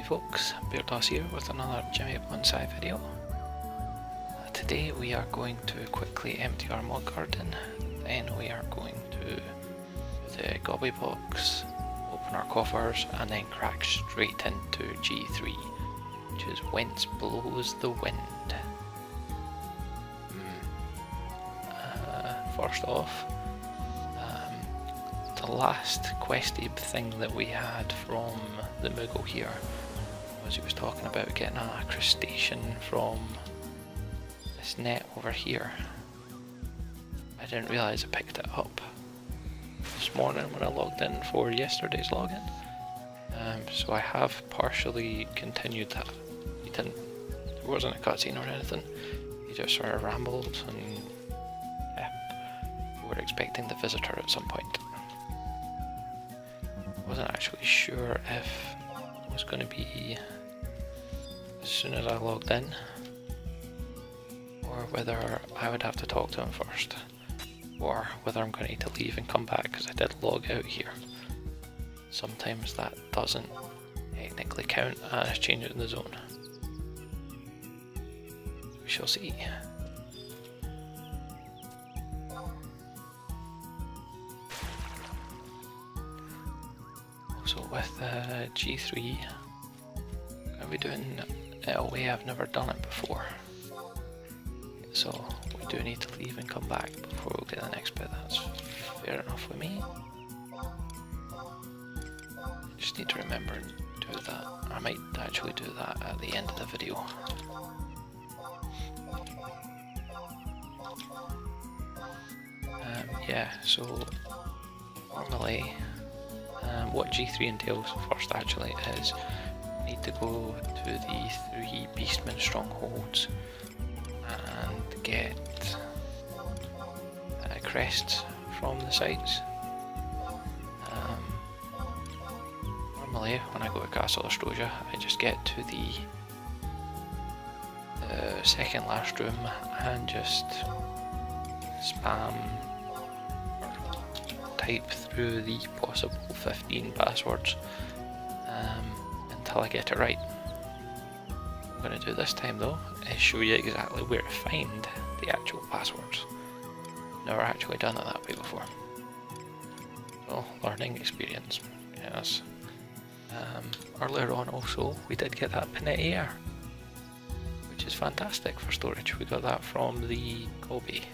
folks, Bairdos here with another Jimmy Bonsai video. Today we are going to quickly empty our mug garden, then we are going to the gobby box, open our coffers and then crack straight into G3, which is Whence Blows the Wind. First off, the last questy thing that we had from the Mjuu here was he was talking about getting a crustacean from this net over here. I didn't realise I picked it up this morning when I logged in for yesterday's login. So I have partially continued that. There wasn't a cutscene or anything, he just sort of rambled and yeah, we were expecting the visitor at some point. Wasn't actually sure if it was going to be as soon as I logged in or whether I would have to talk to him first or whether I'm going to need to leave and come back because I did log out here. Sometimes that doesn't technically count as changing the zone. We shall see. So with G3, I'll be doing it a way I've never done it before. So we do need to leave and come back before we'll get the next bit. That's fair enough with me. Just need to remember and do that. I might actually do that at the end of the video. Yeah, so normally what G3 entails first actually is we need to go to the 3 Beastmen strongholds and get crests from the sites. Normally when I go to Castle Oztroja I just get to the second last room and just spam type through the possible 15 passwords until I get it right. What I'm going to do this time though is show you exactly where to find the actual passwords. Never actually done it that way before. So learning experience, yes. Earlier on also we did get that Pinette Air, which is fantastic for storage. We got that from the Gobi.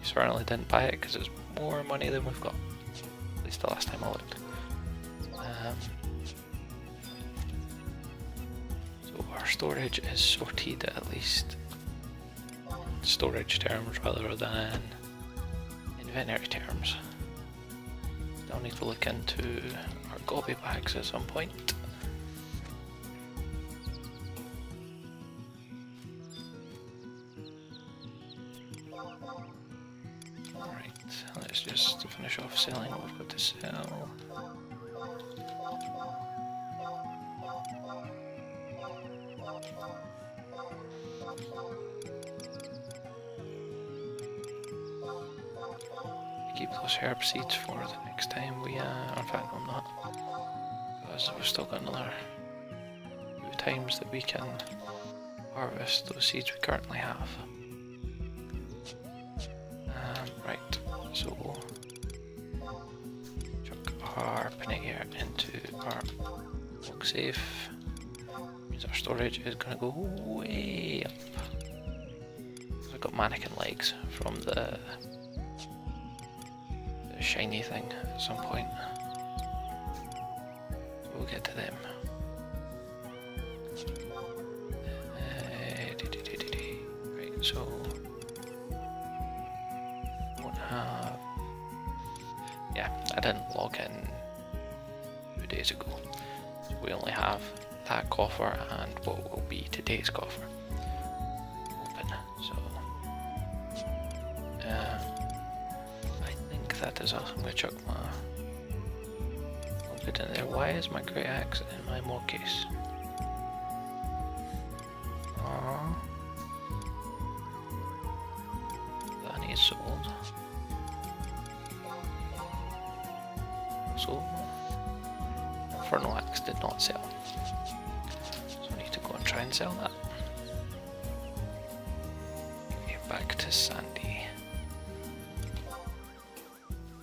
Certainly didn't buy it because it's more money than we've got, at least the last time I looked. So our storage is sorted, at least in storage terms rather than inventory terms. Still need to look into our gobby bags at some point. Let's just finish off selling what we've got to sell. Keep those herb seeds for the next time we, in fact I'm not, because we've still got another few times that we can harvest those seeds we currently have. Right. So we'll chuck our Pinette into our log safe. Means our storage is going to go way up. I've got mannequin legs from the shiny thing at some point. So we'll get to them. Right, so yeah, I didn't log in 2 days ago, so we only have that coffer and what will be today's coffer open. So I think that is us. I'm going to chuck my bit in there. Why is my great axe in my mod case? That needs sold. So Infernal Axe did not sell. So I need to go and try and sell that. Okay, back to Sandy.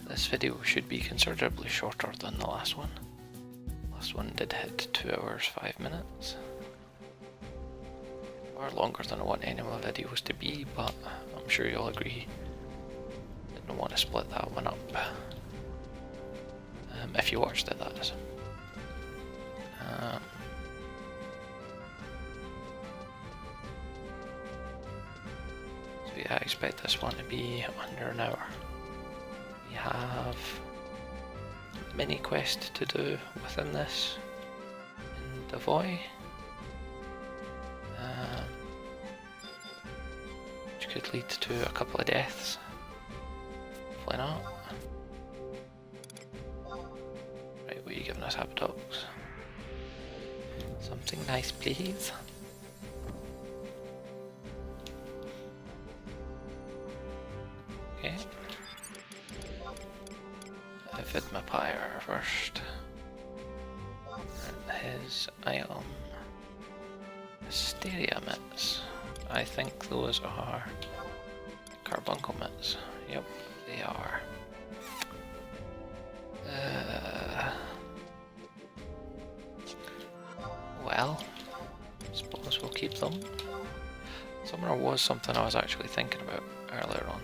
This video should be considerably shorter than the last one. Last one did hit 2 hours 5 minutes. Far longer than I want any of my videos to be, but I'm sure you'll agree. Didn't want to split that one up. If you watched it, that is. So yeah, I expect this one to be under an hour. We have a mini quest to do within this in Devoy, which could lead to a couple of deaths. Hopefully not. Right, what are you giving us, Habidox? Something nice, please. Okay. I fed my pyre first. And his item. Hysteria mitts. I think those are carbuncle mitts. Yep, they are. Well, suppose we'll keep them. Summoner was something I was actually thinking about earlier on,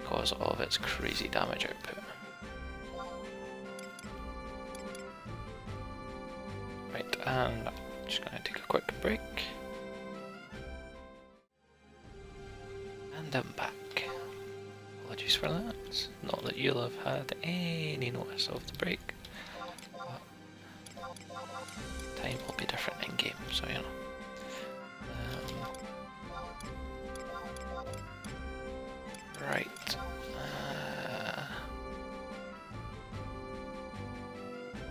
because of its crazy damage output. Right, and I'm just going to take a quick break. And I'm back. Apologies for that. Not that you'll have had any notice of the break. Time will be different in game, so you know. Right.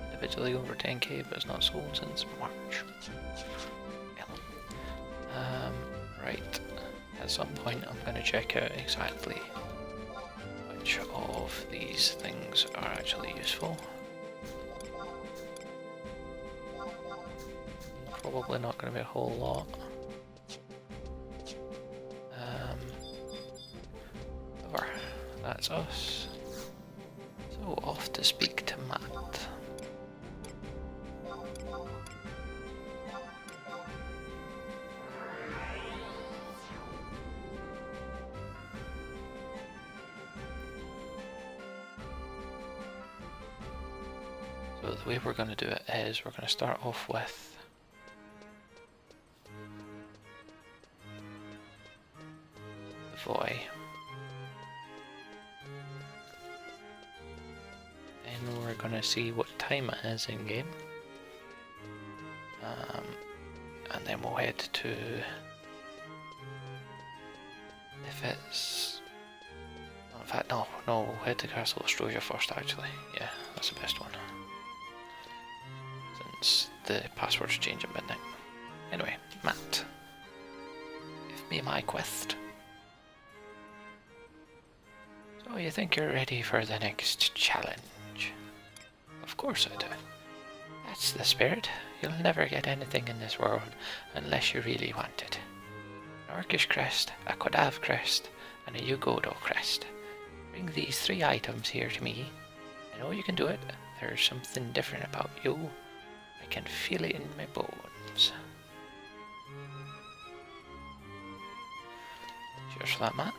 Individually over 10k, but it's not sold since March. Yeah. Right. At some point, I'm going to check out exactly which of these things are actually useful. Probably not going to be a whole lot. However, that's us. So off to speak to Matt. So the way we're going to do it is we're going to start off with Voy. And we're gonna see what time it is in game. And then we'll head to, if it's, in fact no, we'll head to Castle Oztroja first actually. Yeah, that's the best one. Since the passwords change at midnight. Anyway, Matt, give me my quest. So you think you're ready for the next challenge? Of course I do. That's the spirit. You'll never get anything in this world unless you really want it. An Orcish crest, a Quadav crest, and a Ugodo crest. Bring these 3 items here to me. I know you can do it. There's something different about you. I can feel it in my bones. Cheers for that, Matt.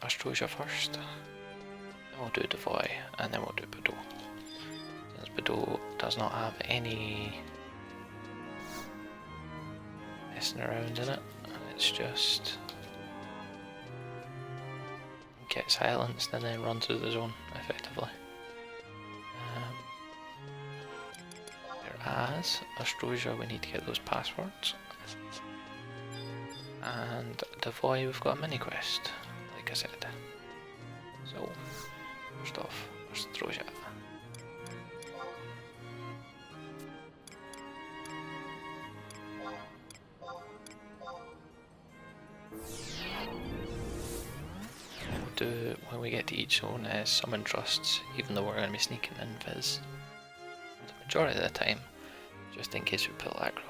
Oztroja first, then we'll do Devoy, and then we'll do Bado. Since Bado does not have any messing around in it, it's just get silenced and then run through the zone effectively. Whereas Oztroja, we need to get those passwords, and Devoy, we've got a mini quest. Like I said. So, first off, Oztroja. do when we get to each zone is summon trusts, even though we're going to be sneaking in Viz the majority of the time, just in case we pull aggro.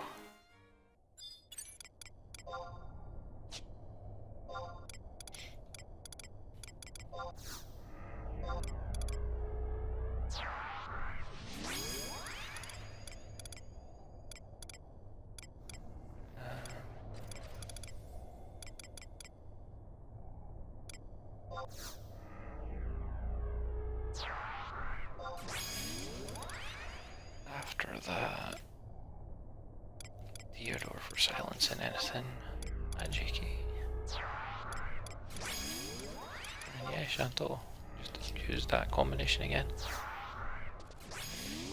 After that, Theodore for silencing anything magic-y. And yeah, Chantal, just use that combination again.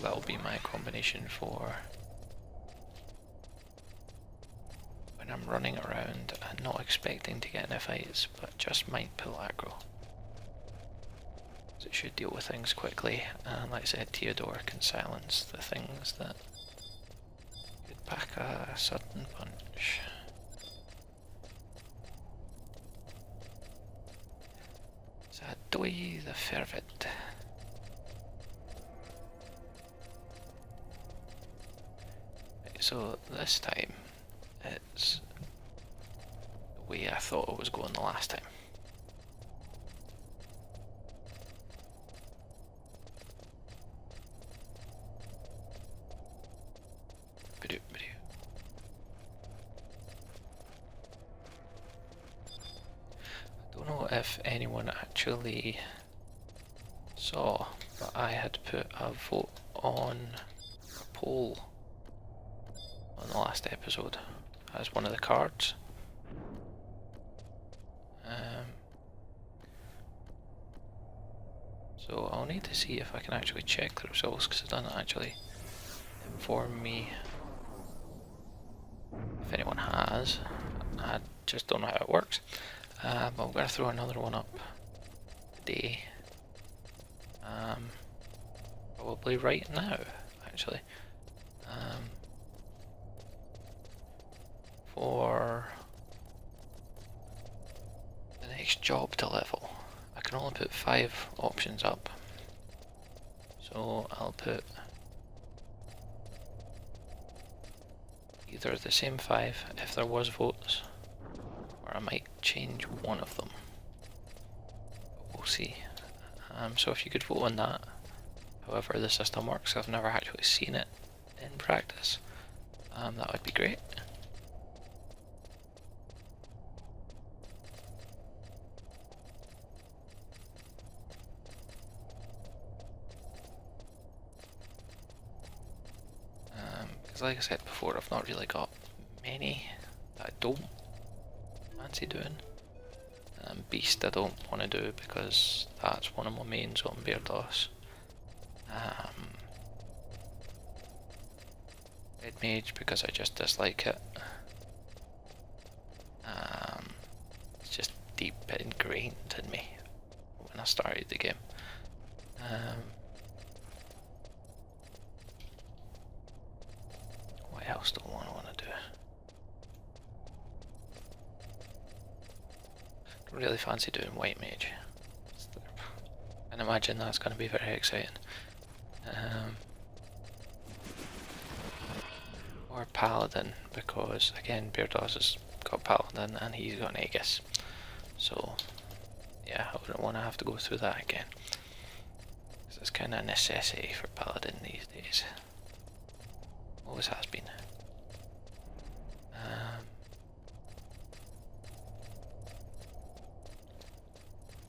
That'll be my combination for when I'm running around and not expecting to get into fights, but just might pull aggro. It should deal with things quickly, and like I said, Theodore can silence the things that could pack a sudden punch. Zadoi the Fervid. Right, so this time it's the way I thought it was going the last time. I don't know if anyone actually saw, but I had put a vote on a poll on the last episode as one of the cards. So I'll need to see if I can actually check the results, because it doesn't actually inform me if anyone has. I just don't know how it works. But I'm going to throw another one up today. Probably right now, actually. For the next job to level, I can only put 5 options up. So I'll put either the same 5 if there was votes, or I might change one of them. But we'll see. So if you could vote on that, however the system works, I've never actually seen it in practice, that would be great. Because like I said before, I've not really got many that I don't fancy doing. Beast I don't want to do because that's one of my mains on Bairdos. Red Mage because I just dislike it. It's just deep ingrained in me when I started the game. What else do I want to do? Don't really fancy doing White Mage. I can imagine that's going to be very exciting. Or Paladin, because again Bairdos has got Paladin and he's got Aegis. So yeah, I wouldn't want to have to go through that again. Because it's kind of a necessity for Paladin these days. Always has been. I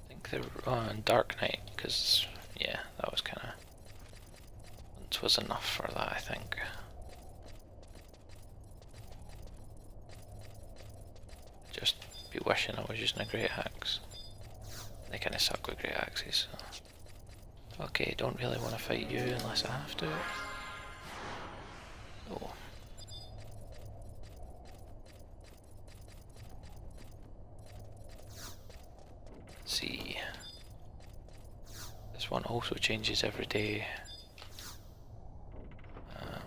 think they're on Dark Knight, because yeah, that was kind of once was enough for that, I think. Just be wishing I was using a great axe. They kind of suck with great axes. So. Okay, don't really want to fight you unless I have to. Oh. Let's see. This one also changes every day. I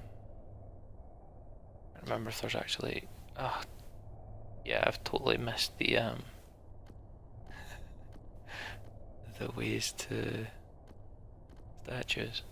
remember if there's actually. Yeah, I've totally missed the the ways to statues.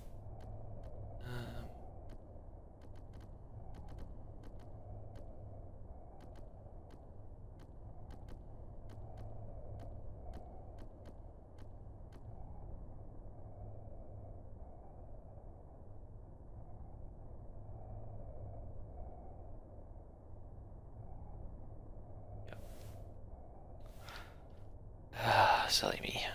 Silly me.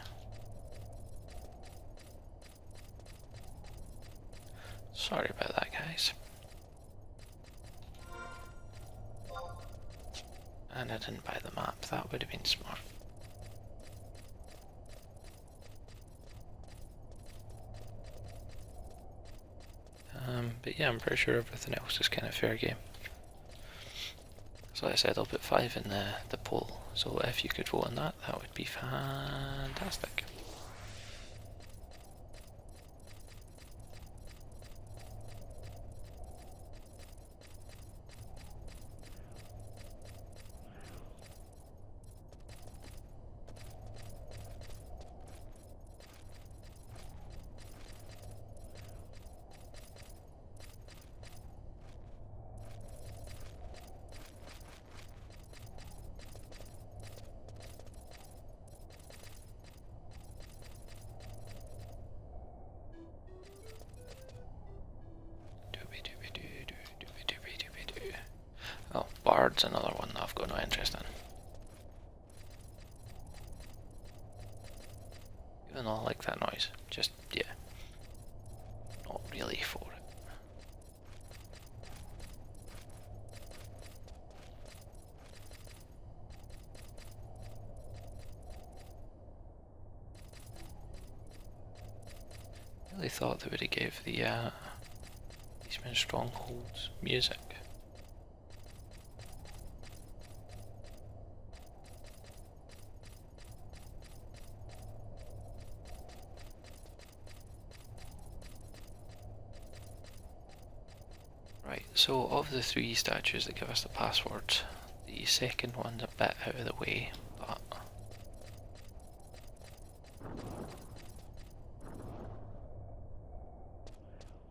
Sorry about that, guys. And I didn't buy the map, that would have been smart. But yeah, I'm pretty sure everything else is kind of fair game. So like I said, I'll put 5 in the poll, so if you could vote on that, that would be fantastic. Oh, Bard's another one that I've got no interest in. Even though I like that noise, just, yeah, not really for it. I really thought they would have gave the Eastman Strongholds music. Right, so of the 3 statues that give us the passwords, the second one's a bit out of the way, but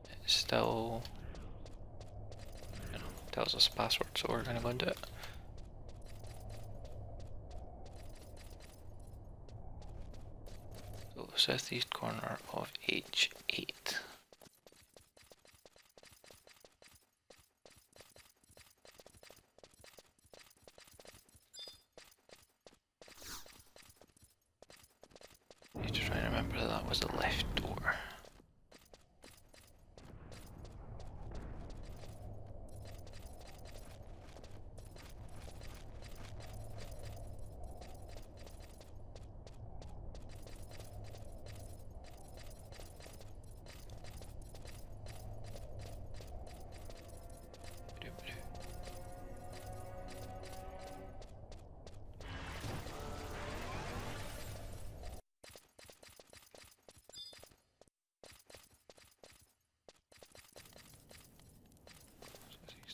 it still, tells us the password, so we're going to go and do it. So southeast corner of H8. Need to try and remember that was the left door.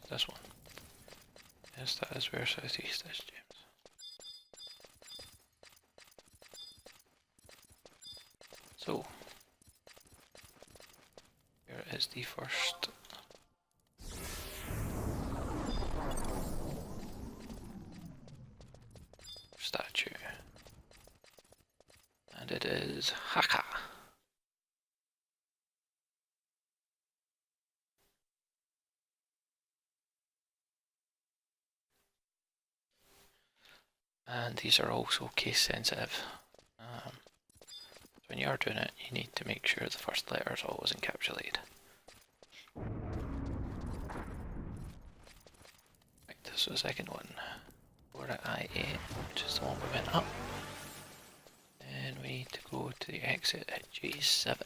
This one. Yes, that is where southeast is, James. So, here is the first statue. And it is Haqa. And these are also case sensitive. When you are doing it, you need to make sure the first letter is always encapsulated. Right, this is the second one. We're at I8, which is the one we went up. And we need to go to the exit at J7.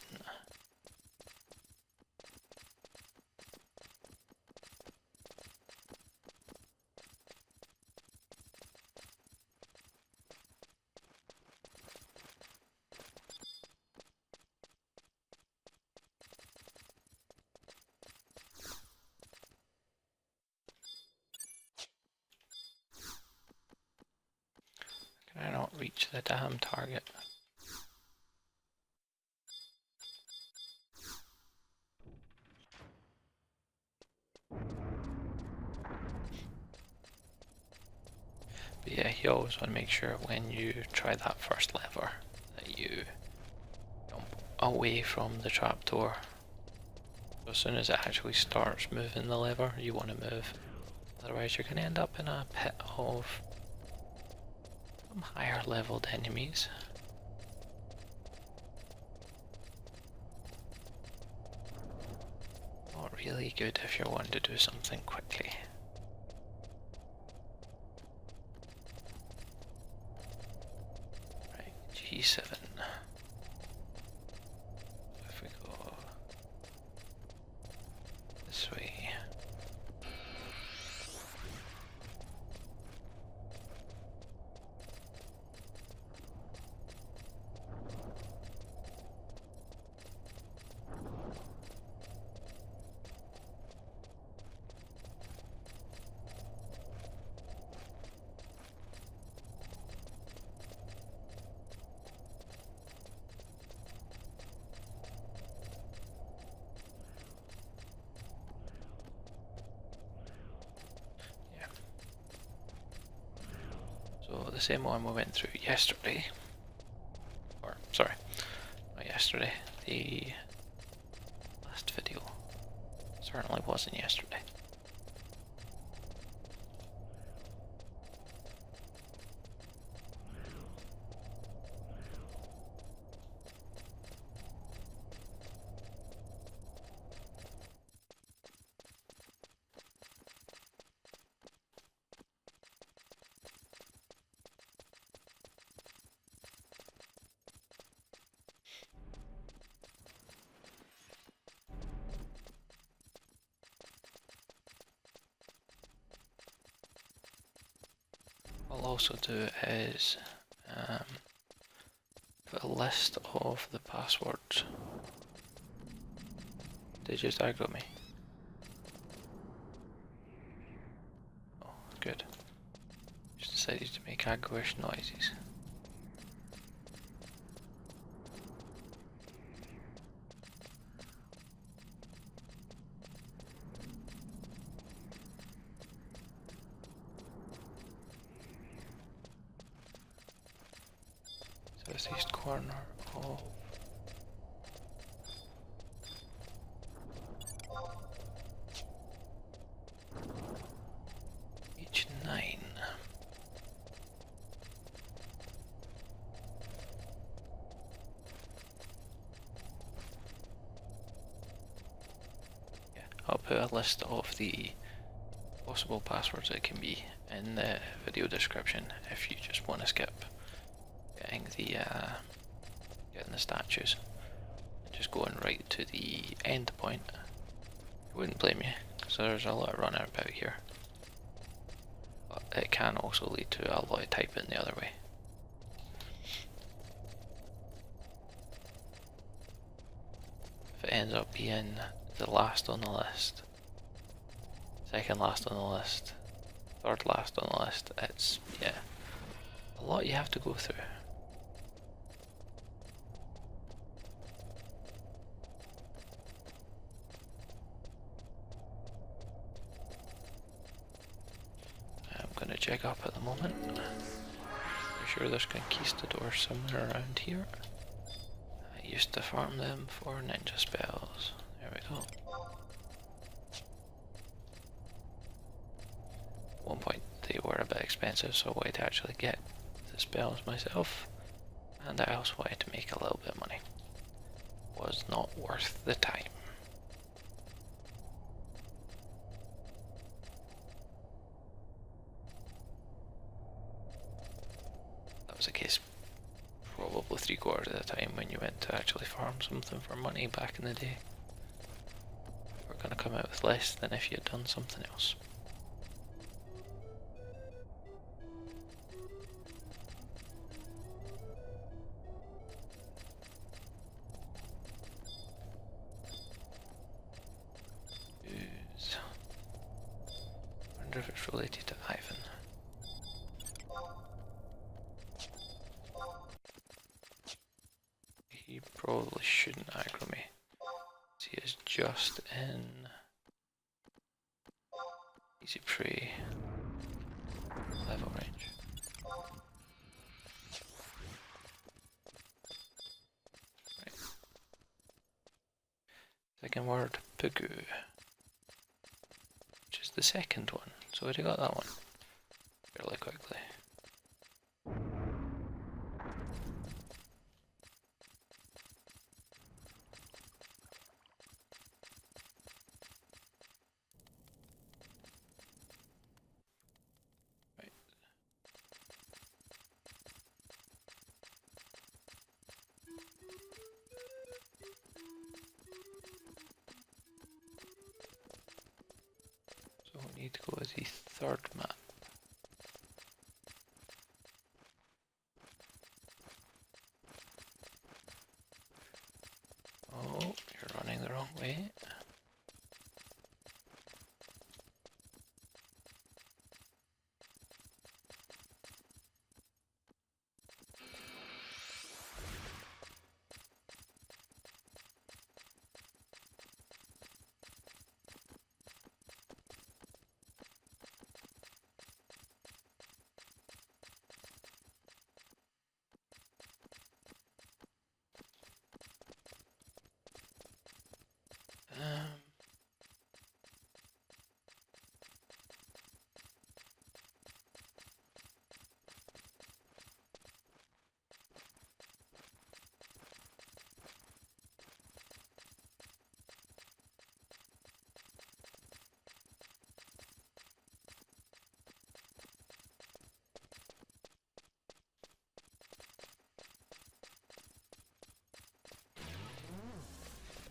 Can I not reach the damn target? yeah, you always want to make sure when you try that first lever that you jump away from the trapdoor. So as soon as it actually starts moving the lever, you want to move. Otherwise you're going to end up in a pit of some higher leveled enemies. Not really good if you're wanting to do something quickly. Right, G7. If we go this way. So the same one we went through yesterday, or sorry, not yesterday, the last video, certainly wasn't yesterday. What I'll also do is put a list of the passwords. They just aggro me. Oh, good. Just decided to make aggro-ish noises. Southeast corner of H9. Yeah, I'll put a list of the possible passwords it can be in the video description if you just want to skip getting the statues and just going right to the end point. I wouldn't blame you, so there's a lot of run out about here, but it can also lead to a lot of typing the other way. If it ends up being the last on the list, second last on the list, third last on the list, it's, yeah, a lot you have to go through. I'm gonna jig up at the moment. I'm sure there's conquistadors somewhere around here. I used to farm them for ninja spells. There we go. At one point they were a bit expensive, so I wanted to actually get the spells myself, and I also wanted to make a little bit of money. Was not worth the time. That was the case probably 3/4 of the time when you went to actually farm something for money back in the day. We're going to come out with less than if you had done something else. I wonder if it's related to Ivan. He probably shouldn't aggro me. He is just in easy prey level range. Second word, Puqu, which is the second one. So we already got that one fairly quickly. So we need to go with the third map. Oh, you're running the wrong way.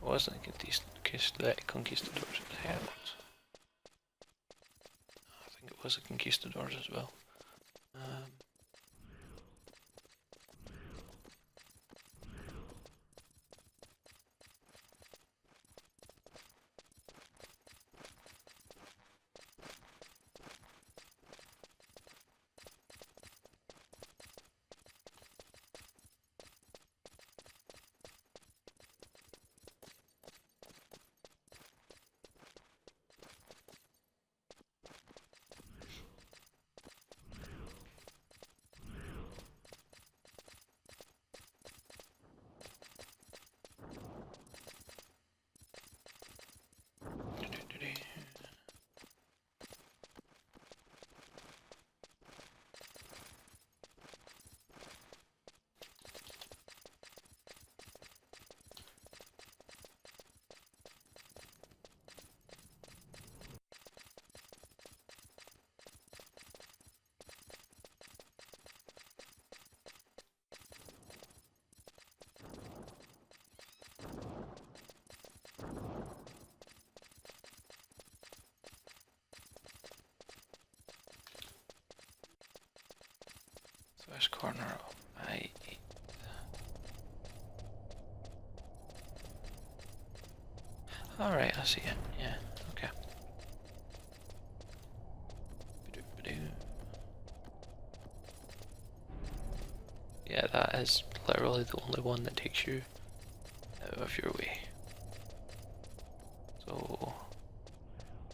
It wasn't conquistadors, it was heralds. I think it was the conquistadors as well. West corner of I8. Alright, I see it. Yeah, okay. Yeah, that is literally the only one that takes you out of your way. So,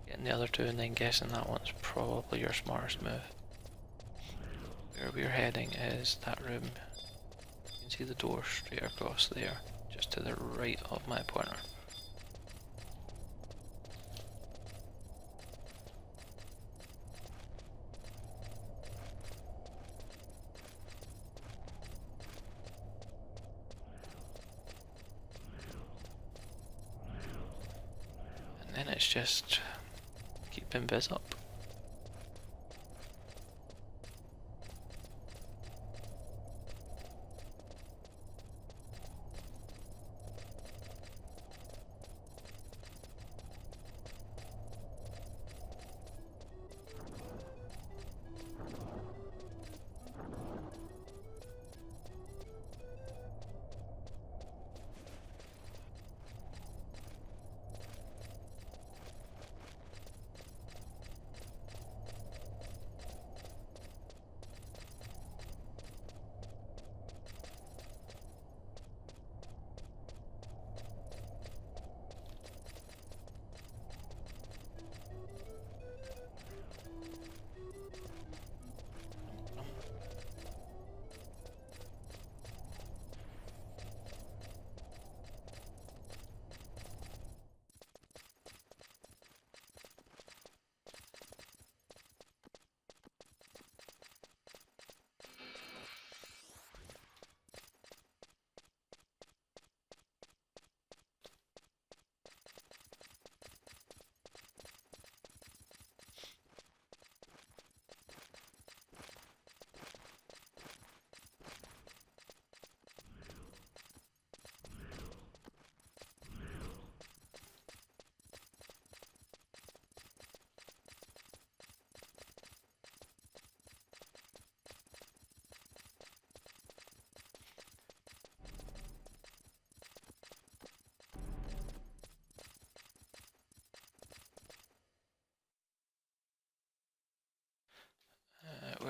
getting the other two and then guessing that one's probably your smartest move. Where we're heading is that room. You can see the door straight across there, just to the right of my pointer. And then it's just keeping biz up.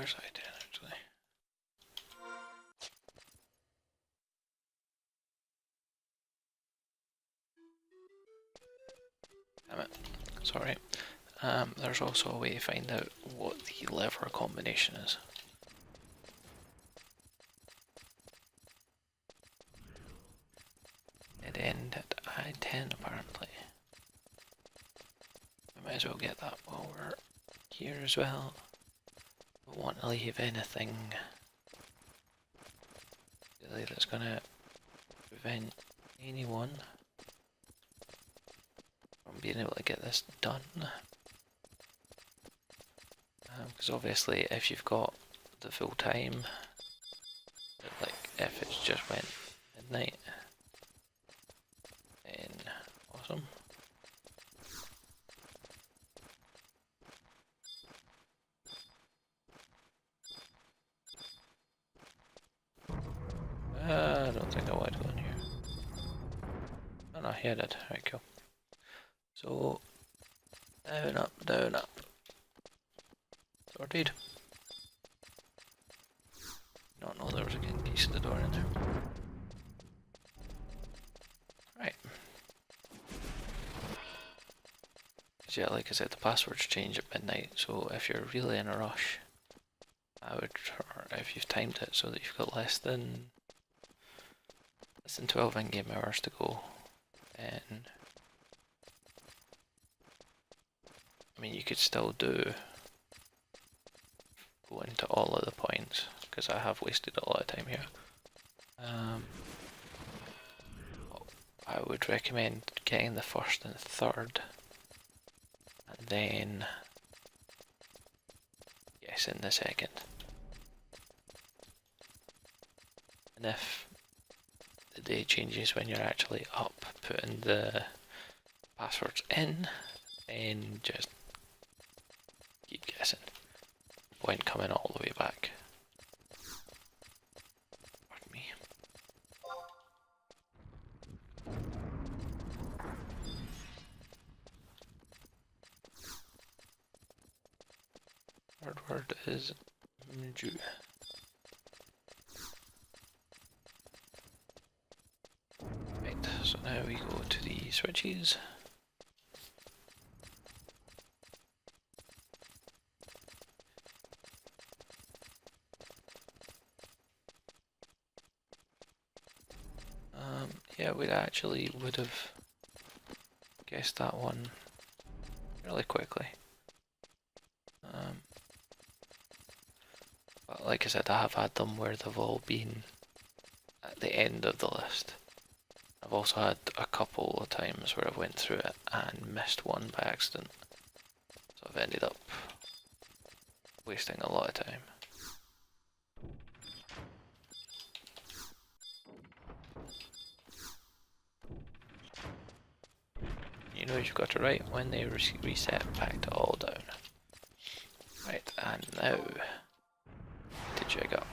other side then, actually. Damn it. Sorry. There's also a way to find out what the lever combination is. Dead end at I-10 apparently. We might as well get that while we're here as well. Don't want to leave anything really that's gonna prevent anyone from being able to get this done. Because obviously if you've got the full time, like if it's just went midnight, then awesome. I don't think I want to go in here. Oh no, here I did. Right, cool. So, down, up, down, up. Sorted. Don't know there was a Genkai to the door in there. Right. Because yeah, like I said, the passwords change at midnight, so if you're really in a rush, I would, or if you've timed it so that you've got less than 12 in-game hours to go, then I mean you could still go into all of the points, because I have wasted a lot of time here. I would recommend getting the first and third, and then guessing the second. And if the day changes when you're actually up putting the passwords in, then just keep guessing. Point coming all the way back. Pardon me. Third word is Mjuu. Right, so now we go to the switches. Yeah, we actually would have guessed that one really quickly. But like I said, I have had them where they've all been at the end of the list. I've also had a couple of times where I went through it and missed one by accident. So I've ended up wasting a lot of time. You know you've got it right when they reset back to all down. Right, and now to jig up.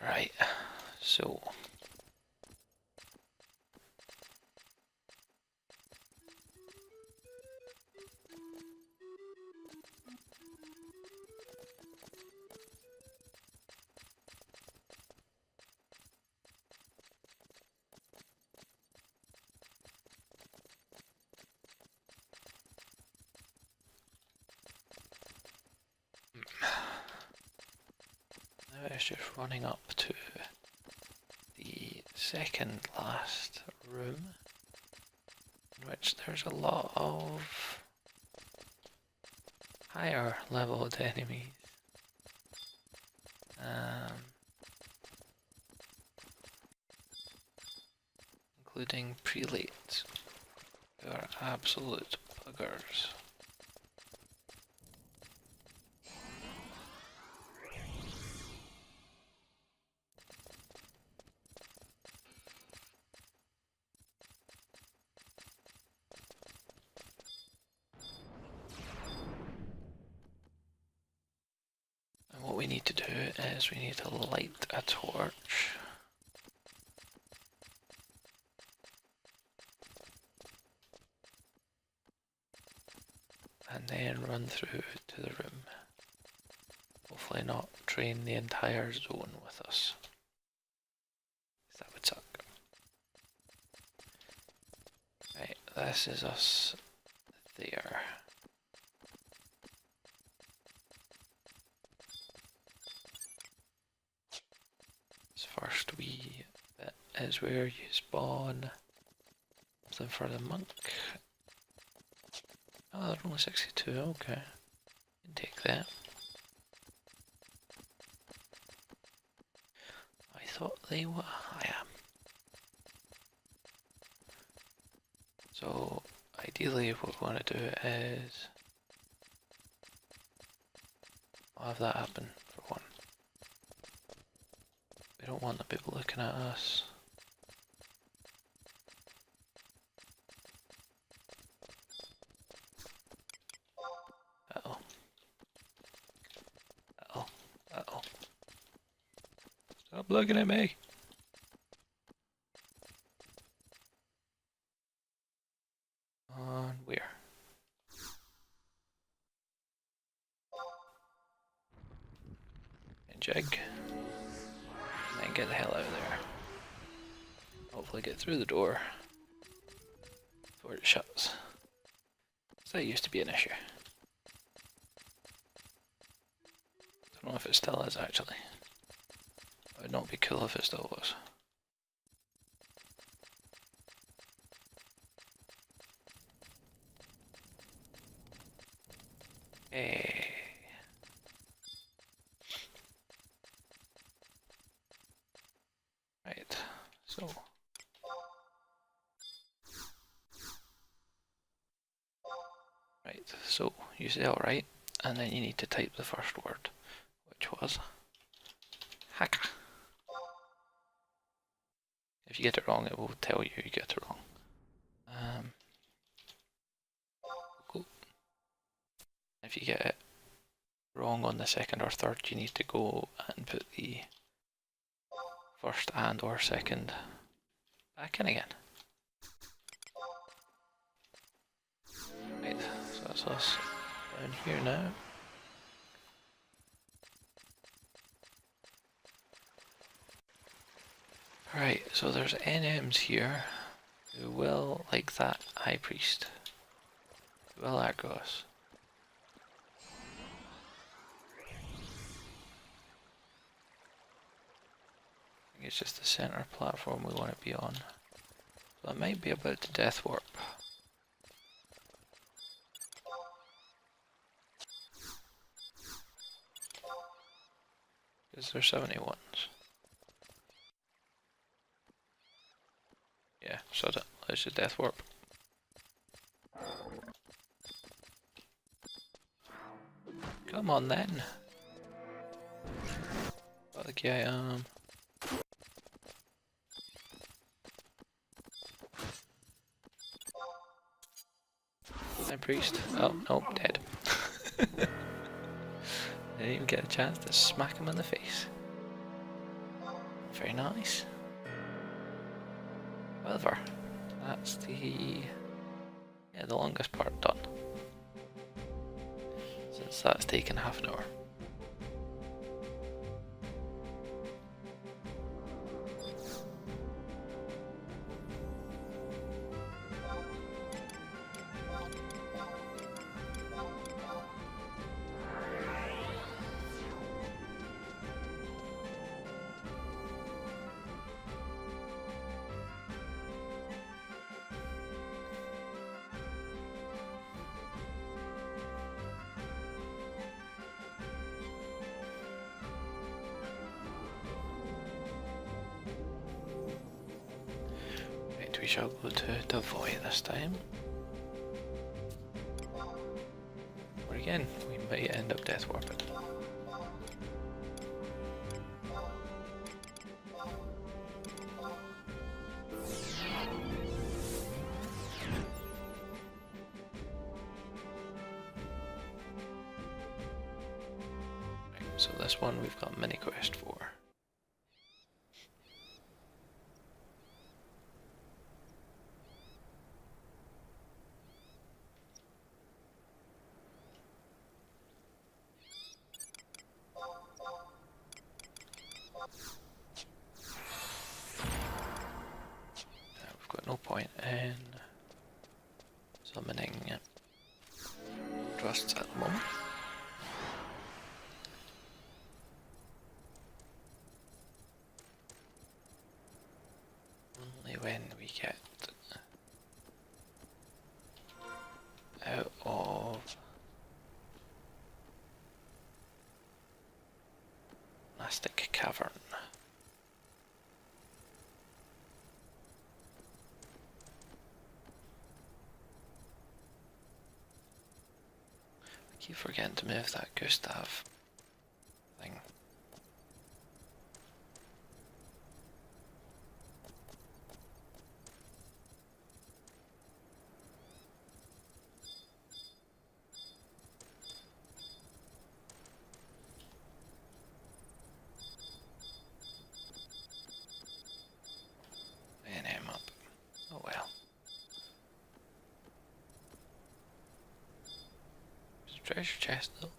Right, so now it's just running up to the second last room, in which there's a lot of higher leveled enemies. Including prelates, who are absolute buggers. we need to do is we need to light a torch. And then run through to the room. Hopefully not drain the entire zone with us. That would suck. Right, this is us there. This first wee bit is where you spawn something for the monk. Oh, they're only 62, okay. You can take that. I thought they were. I am. So, ideally what we want to do is I'll have that happen for one. We don't want the people looking at us. Uh-oh. Uh-oh. Uh-oh. Stop looking at me! On where? And jig. And get the hell out of there. Hopefully get through the door before it shuts. So that used to be an issue. Don't know if it still is actually. It would not be cool if it still was. Hey. Right, so. Right, so you say alright, and then you need to type the first word, which was Haqa. If you get it wrong, it will tell you you get it wrong. Puqu. If you get it wrong on the second or third, you need to go and put the first and or second back in again. Right, so that's us down here now. Right, so there's NMs here who will, like that high priest, who will aggro us. I think it's just the center platform we want to be on. So I might be about to death warp. Because there's 71s. Yeah, so let's just death warp. Come on then. Fuck yeah, I am. I'm priest. Oh, no, dead. Didn't even get a chance to smack him in the face. Very nice. However, that's the longest part done. Since that's taken half an hour. We shall go to Devoy this time. Or again, we might end up death warping. so this one we've got mini quest for. We've got no point in summoning trusts at the moment. Only when we get out of Plastic Cavern. I keep forgetting to move that Gustav thing. NM up. Oh well. There's a treasure chest though.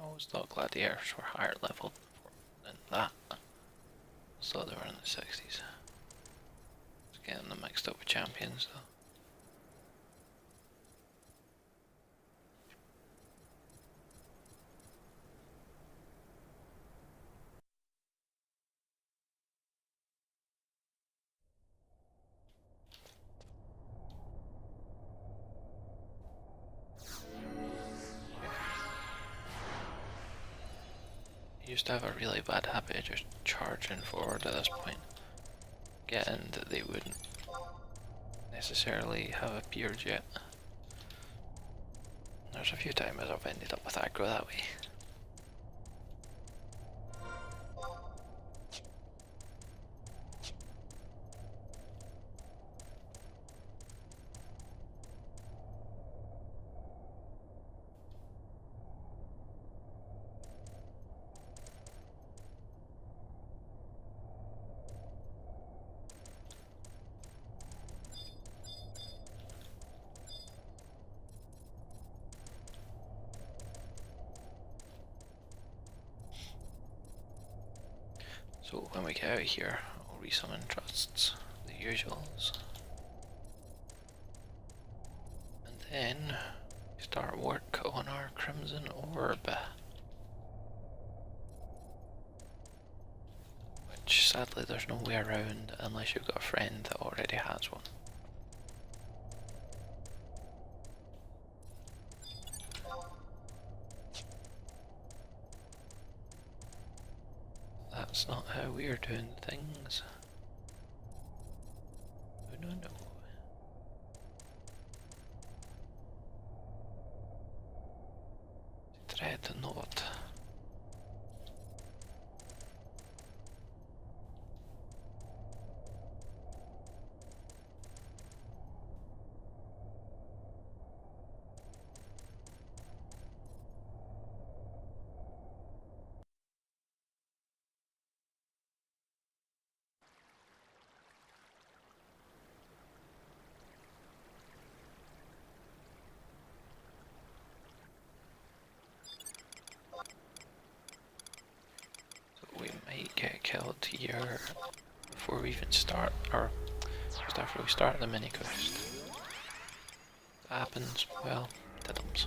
I always thought gladiators were higher level than that. I thought they were in the 60s. Just getting them mixed up with champions though. I used to have a really bad habit of just charging forward at this point, getting that they wouldn't necessarily have appeared yet. There's a few times I've ended up with aggro that way. So when we get out of here, I'll resummon trusts, the usuals. And then start work on our Crimson Orb. Which sadly there's no way around unless you've got a friend that already has one. That's not how we're doing things. No, no, no. Dread not. here before we even start, or just after we start the mini quest. That happens, well, diddums.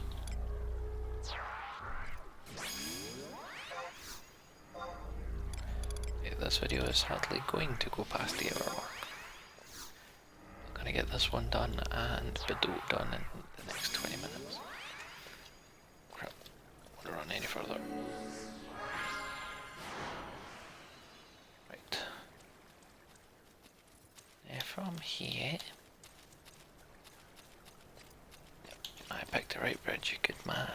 Okay, this video is hardly going to go past the hour mark. I'm gonna get this one done and Gadu done in the next 20 minutes. Crap, I don't want to run any further. Right. From here. Yep, I picked the right bridge, you good man.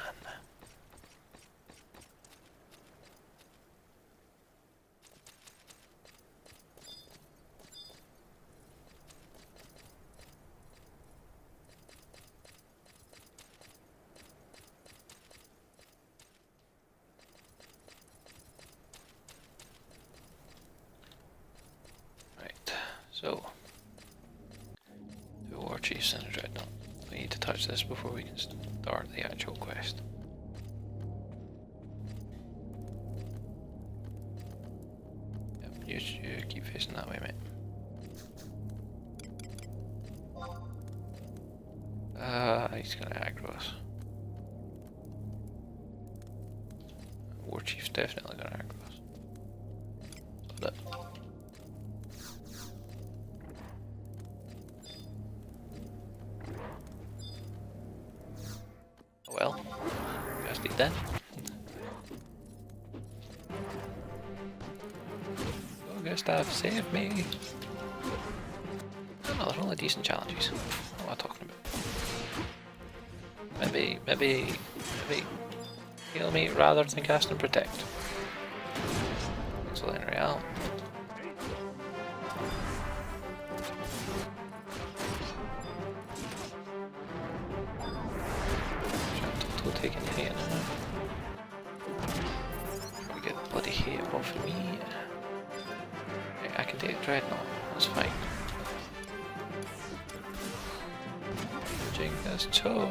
So, the War Chiefs and a Dreadnought. We need to touch this before we can start the actual quest. Yep, you keep facing that way, mate. He's gonna aggro us. War Chief's definitely gonna aggro us. So that. Well, guess he's dead. Oh, Gustav, save me! Oh, they're only decent challenges. What am I talking about? Maybe heal me rather than cast and protect. Excellent real. Taking a hit now. We get the bloody hit off of me. Okay, I can take a Dreadnought, that's fine. Genkai toe.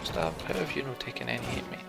Stop, how have you not taken any hit, mate?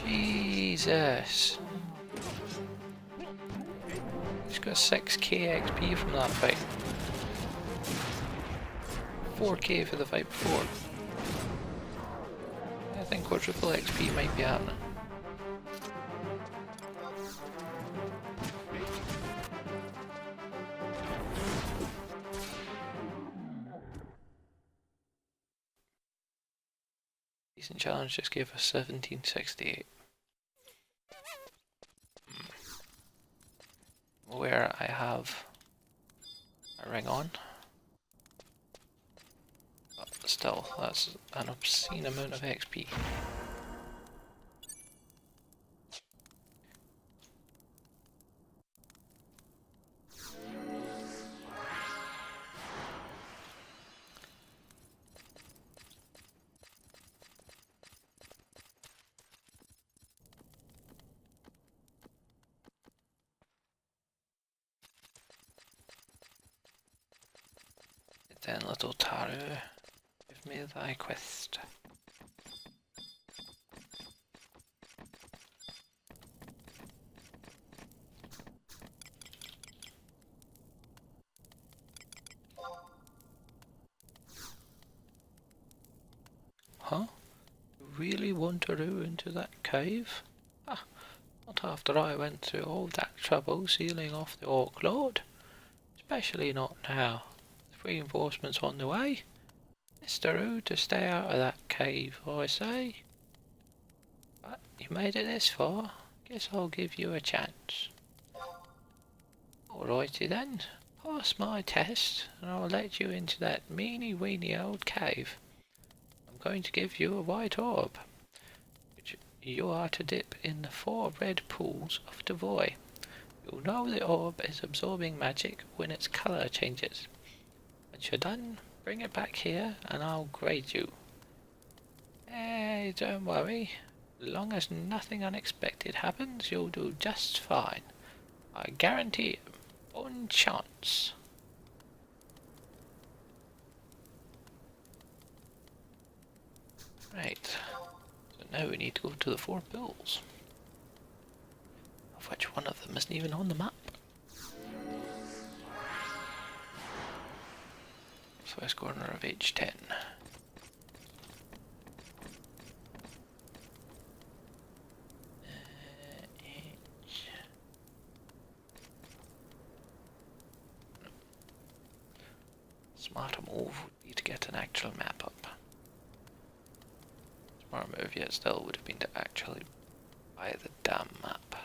Jesus. He's got 6k XP from that fight. 4k for the fight before. I think quadruple XP might be happening. Decent challenge just gave us 1768. Where I have a ring on. But still, that's an obscene amount of XP. Then little Taru, give me thy quest. huh? You really want to go into that cave? Ah, not after I went through all that trouble sealing off the Orc Lord. Especially not now. The reinforcements on the way. Mr. Zhuu, to stay out of that cave, I say. But you made it this far. Guess I'll give you a chance. Alrighty then. Pass my test, and I'll let you into that meany-weeny old cave. I'm going to give you a white orb, which you are to dip in the 4 red pools of the void. You'll know the orb is absorbing magic when its colour changes. Once you're done, bring it back here and I'll grade you. Hey, don't worry. As long as nothing unexpected happens, you'll do just fine. I guarantee it. On chance. Right. So now we need to go to the 4 pools. Of which one of them isn't even on the map. Southwest corner of H10. Smarter move would be to get an actual map up. Smart move, yet still, would have been to actually buy the damn map.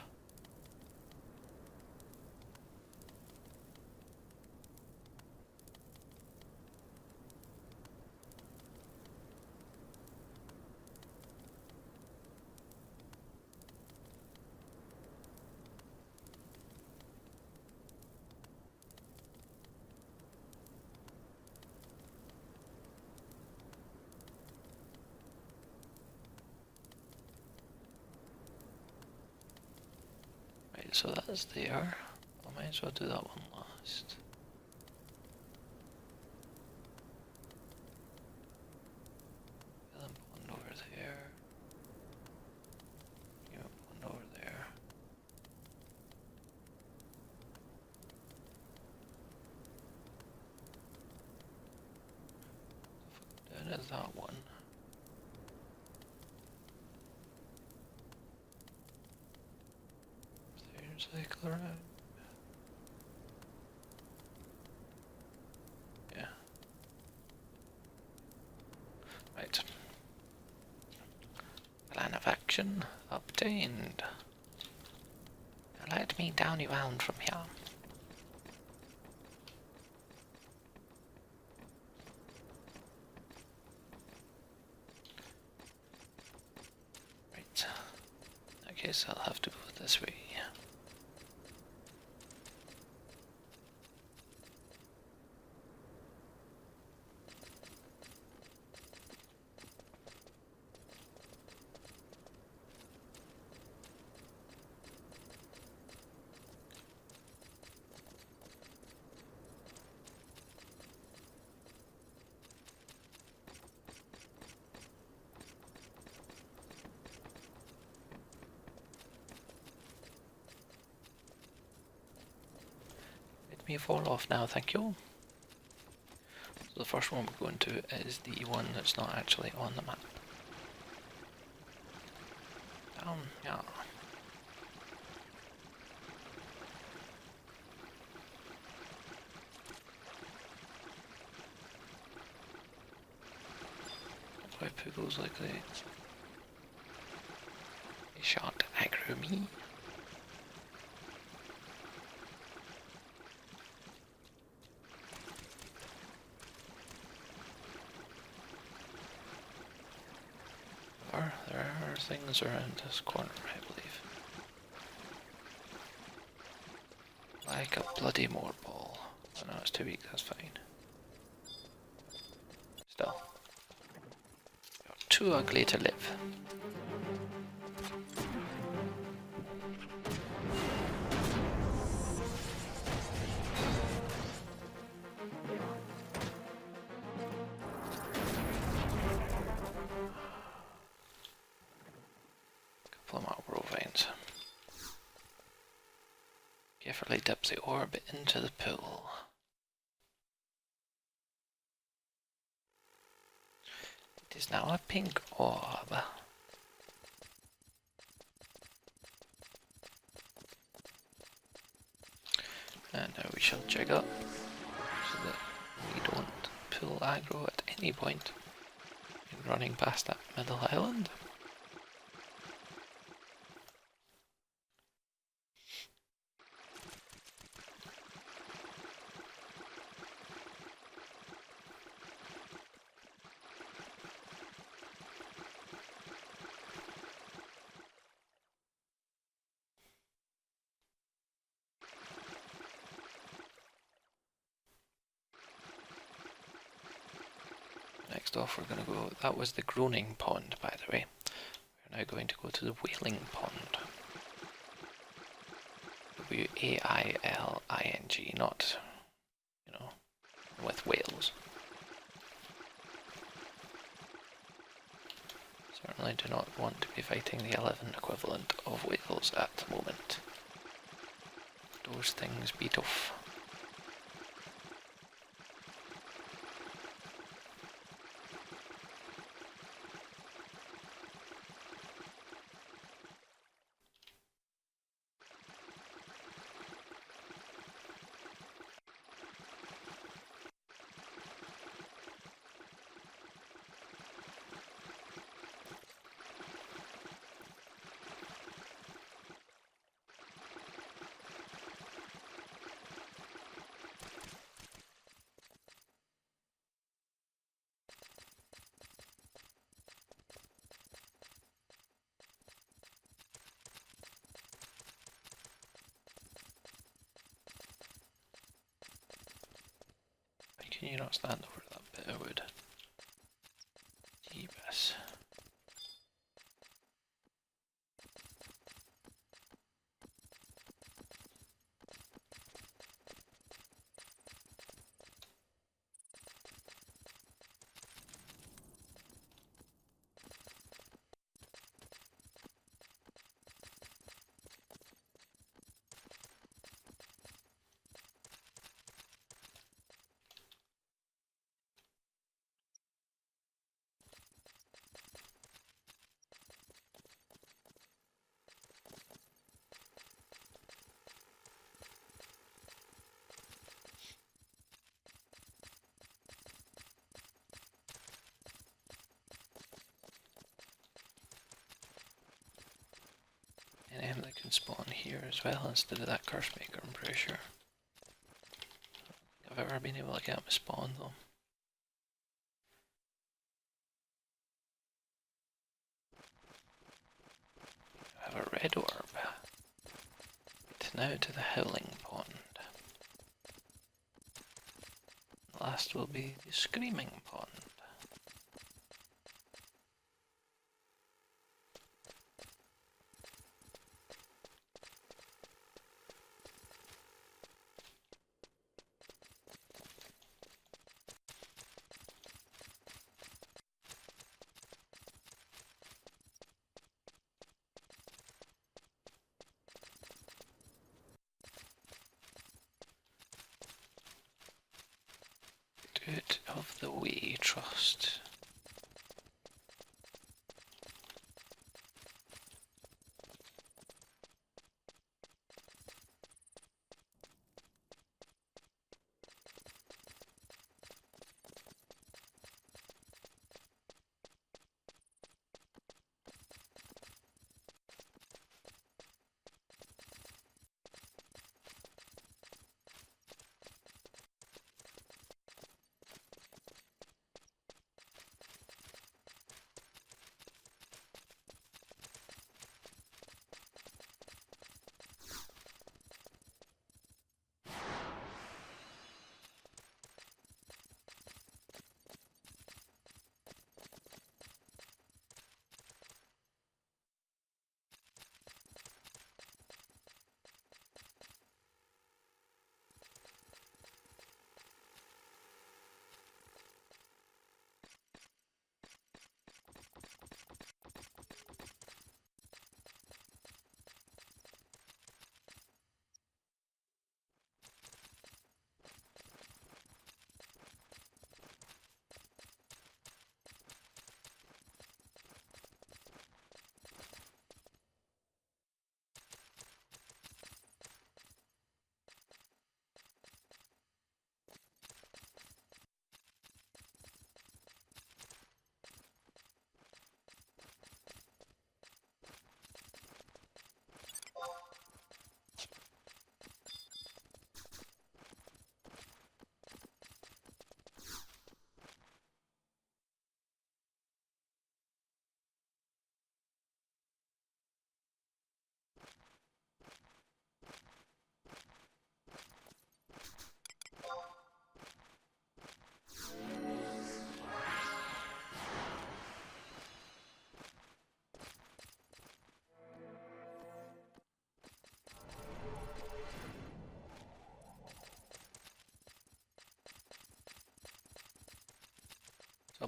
So that's there. I might as well do that one last. Then one over there. Yeah, one over there. Then is that one. Cycle around. Yeah. Right. Plan of action obtained. Now let me down you round from here. Right. I guess I'll have to go this way. Me fall off now, thank you. So the first one we're going to is the one that's not actually on the map. Yeah. Why Puqu's like they shan't aggro me. There are things around this corner, I believe. Like a bloody more ball. Oh no, it's too weak, that's fine. Still. You're too ugly to live. Carefully dip the orb into the pool. It is now a pink orb. And now we shall jig up so that we don't pull aggro at any point in running past that middle island. Next off we're going to go, that was the groaning pond by the way, we're now going to go to the wailing pond. W-A-I-L-I-N-G, not, you know, with whales. Certainly do not want to be fighting the 11 equivalent of whales at the moment. Those things be tough. Can you not stand over that bit of wood? Jeebus. And that can spawn here as well instead of that curse maker, I'm pretty sure. I've ever been able to get them to spawn though. I have a red orb. Now to the howling pond. Last will be the screaming pond. Good of the way, trust.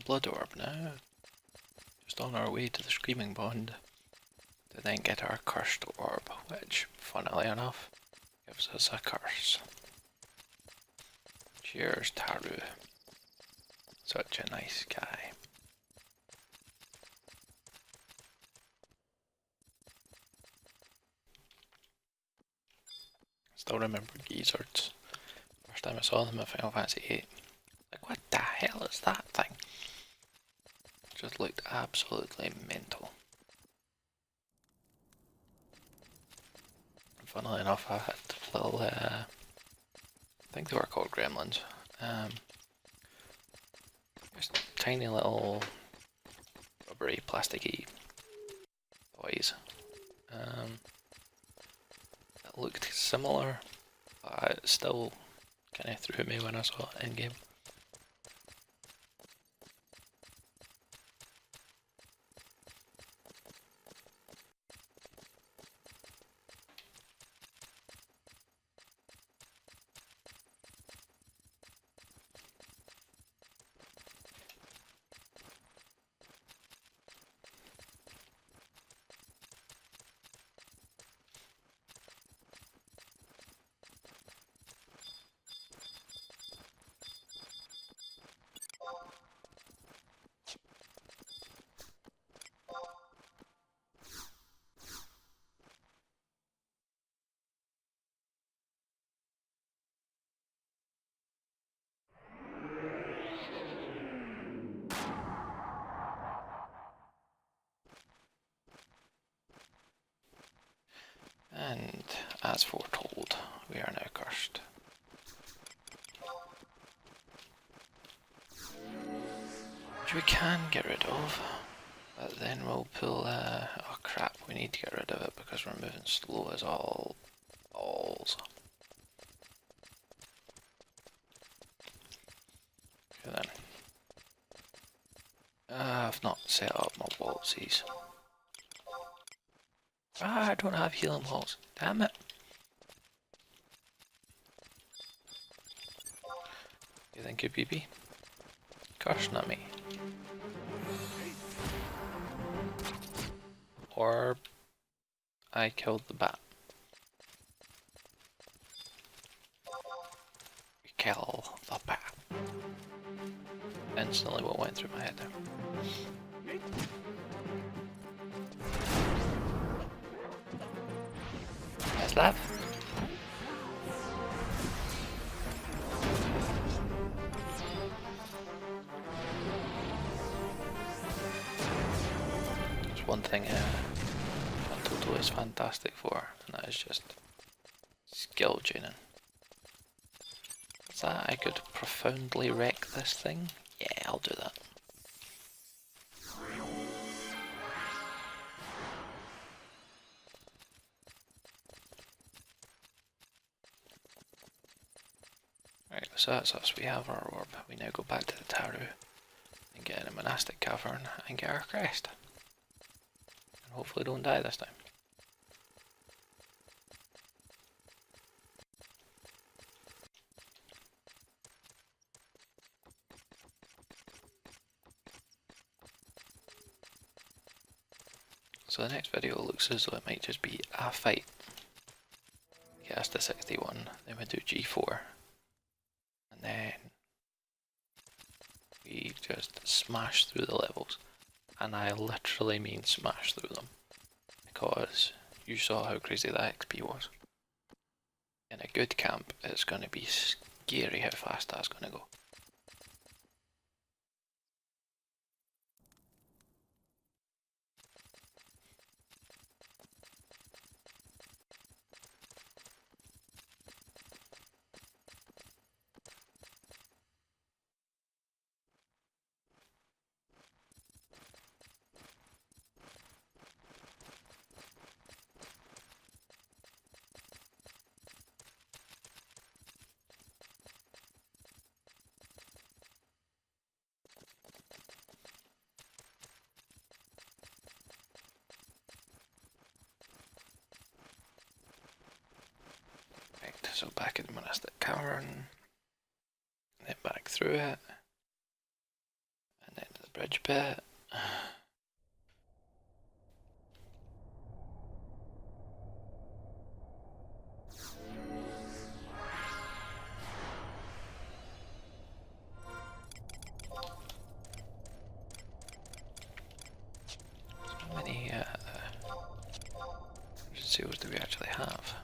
blood orb now. Just on our way to the Screaming Pond to then get our cursed orb, which, funnily enough, gives us a curse. Cheers, Taru. Such a nice guy. Still remember geezards. First time I saw them in Final Fantasy VIII. Like, what the hell is that thing? Just looked absolutely mental. And funnily enough, I had little, I think they were called gremlins. Just tiny little rubbery, plasticky toys. That looked similar, but it still kind of threw me when I saw it in game. And as foretold, we are now cursed. Which we can get rid of, but then we'll pull, oh crap, we need to get rid of it because we're moving slow as all balls. Okay then. I've not set up my waltzies. Ah, I don't have healing walls. Damn it. You think you'd be? Gosh, not me. Or I killed the bat. We kill the bat. Instantly what went through my head there. Nice lab. There's one thing Toto is fantastic for, and that is just skill tuning. Is that I could profoundly wreck this thing? Yeah, I'll do that. Right, so that's us. We have our orb. We now go back to the Taru and get in a monastic cavern and get our crest. And hopefully don't die this time. So the next video looks as though it might just be a fight. Get us to 61, then we do G4. And then we just smash through the levels. And I literally mean smash through them. Because you saw how crazy that XP was. In a good camp, it's going to be scary how fast that's going to go. So back in the monastic cavern, then back through it, and then to bridge bit. How many seals do we actually have?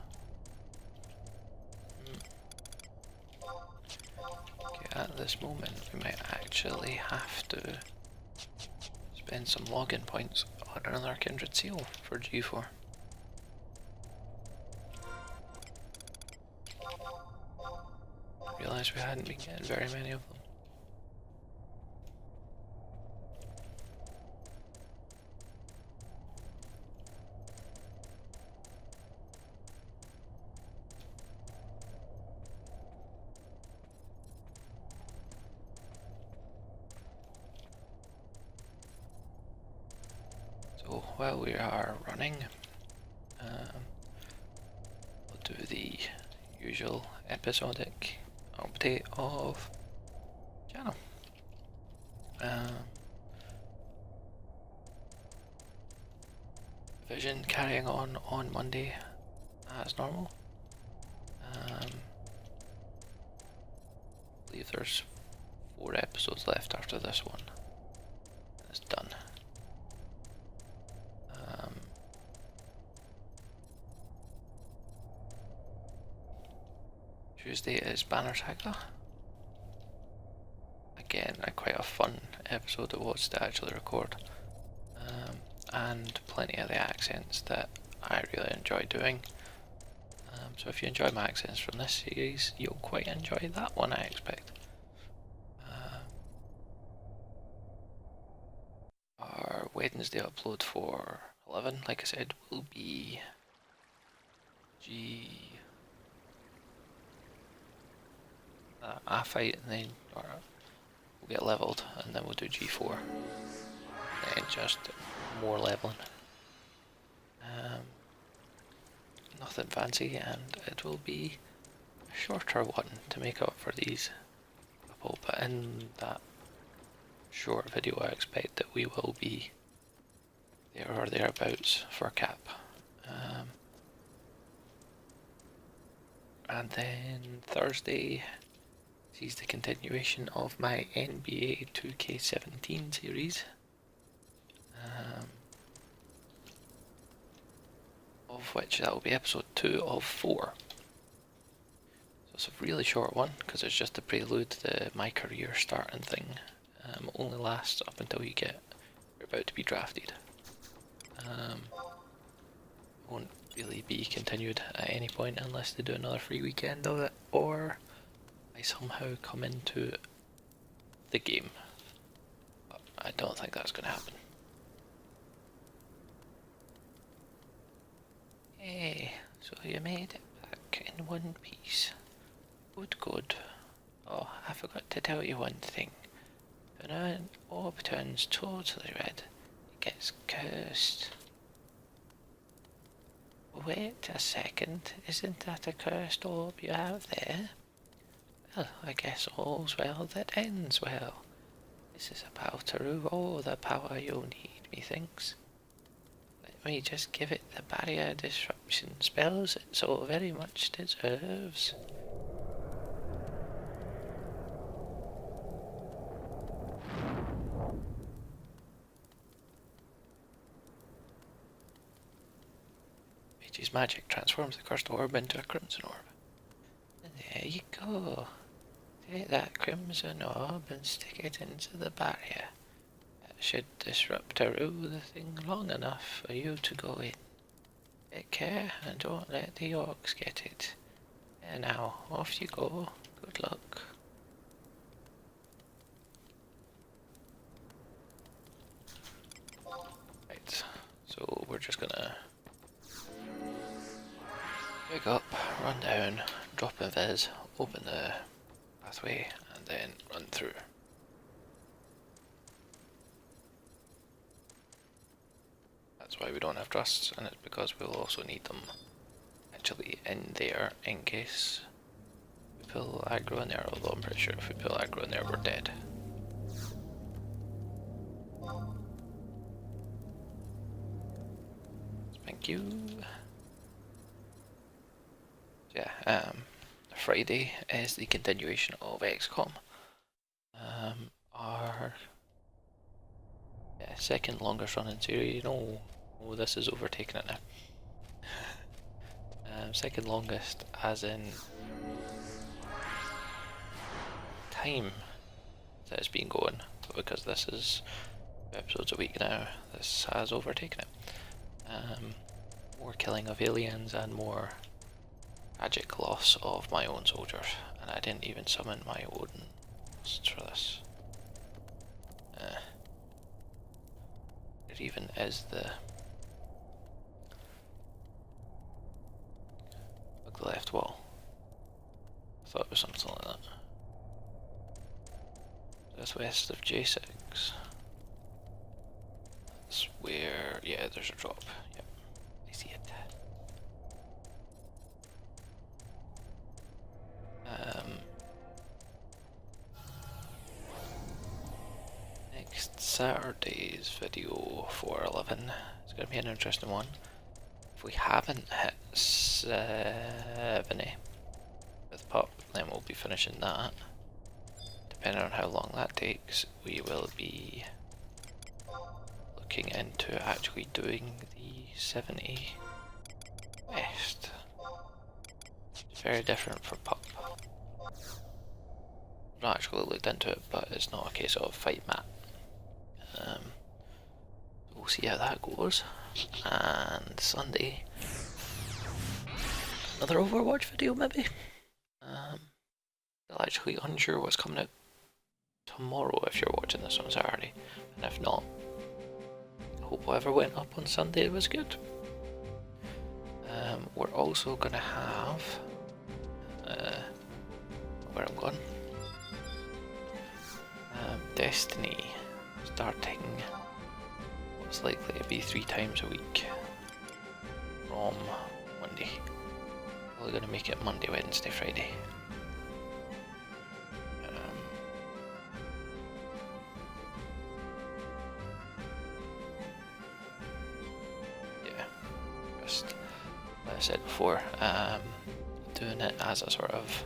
Okay, at this moment we might actually have to spend some login points on another kindred seal for G4. I realised we hadn't been getting very many of them. So while we are running, we'll do the usual episodic update of channel. Vision carrying on Monday as normal. I believe there's 4 episodes left after this one. It's done. Tuesday is Banner's Haqa. Again, quite a fun episode it was to actually record. And plenty of the accents that I really enjoy doing. So if you enjoy my accents from this series, you'll quite enjoy that one, I expect. Our Wednesday upload for 11, like I said, will be a fight, and then we'll get leveled, and then we'll do G4, and just more leveling. Nothing fancy, and it will be a shorter one to make up for these couple, but in that short video I expect that we will be there or thereabouts for cap. And then Thursday sees the continuation of my NBA 2K17 series, of which that will be episode 2 of 4. So it's a really short one because it's just a prelude to the my career starting thing. Only lasts up until you're about to be drafted. Won't really be continued at any point unless they do another free weekend of it, or I somehow come into the game. But I don't think that's going to happen. Hey, so you made it back in one piece. Good. Oh, I forgot to tell you one thing. When an orb turns totally red, it gets cursed. Wait a second, isn't that a cursed orb you have there? Well, I guess all's well that ends well. This is about to rule all the power you'll need, methinks. Let me just give it the barrier disruption spells it so very much deserves. Mage's magic transforms the cursed orb into a crimson orb. And there you go. Take that crimson orb and stick it into the barrier. That should disrupt the thing long enough for you to go in. Take care and don't let the orcs get it. And now, off you go. Good luck. Right, so we're just gonna pick up, run down, drop a viz, open the pathway, and then run through. That's why we don't have trusts, and it's because we'll also need them actually in there in case we pull aggro in there, although I'm pretty sure if we pull aggro in there we're dead. Thank you. Yeah, Friday is the continuation of XCOM. Our second longest running series. No, oh, this is overtaking it now. Second longest as in time that it's been going, but because this is 2 episodes a week now, this has overtaken it. More killing of aliens and more tragic loss of my own soldiers, and I didn't even summon my own for this. There even is the left wall. I thought it was something like that. Just west of J6. That's where, yeah, there's a drop. Yep, I see it. Next Saturday's video 411 is going to be an interesting one. If we haven't hit 70 with Pup, then we'll be finishing that. Depending on how long that takes, we will be looking into actually doing the 70 West. It's very different for Pup. I've not actually looked into it, but it's not a case of fight map. We'll see how that goes. And Sunday, another Overwatch video maybe. Still actually unsure what's coming out tomorrow if you're watching this on Saturday, and if not, I hope whatever went up on Sunday was good. We're also gonna have where I'm going. Destiny starting what's likely to be 3 times a week from Monday. Probably gonna make it Monday, Wednesday, Friday. Yeah, just like I said before, doing it as a sort of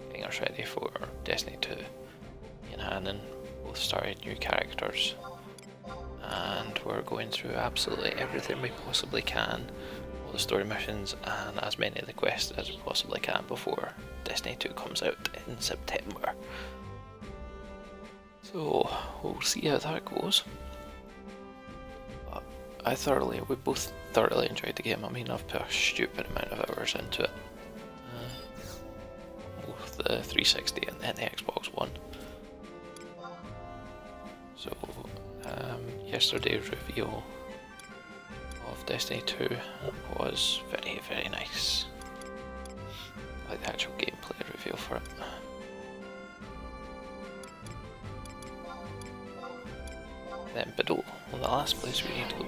getting us ready for Destiny 2. Me and Hannon both started new characters, and we're going through absolutely everything we possibly can, all the story missions and as many of the quests as we possibly can before Destiny 2 comes out in September. So we'll see how that goes. But we both thoroughly enjoyed the game. I mean, I've put a stupid amount of hours into it. Both the 360 and then the Xbox One. So yesterday's reveal of Destiny 2 was very, very nice. I like the actual gameplay reveal for it. Then Bidou, the last place we need to go.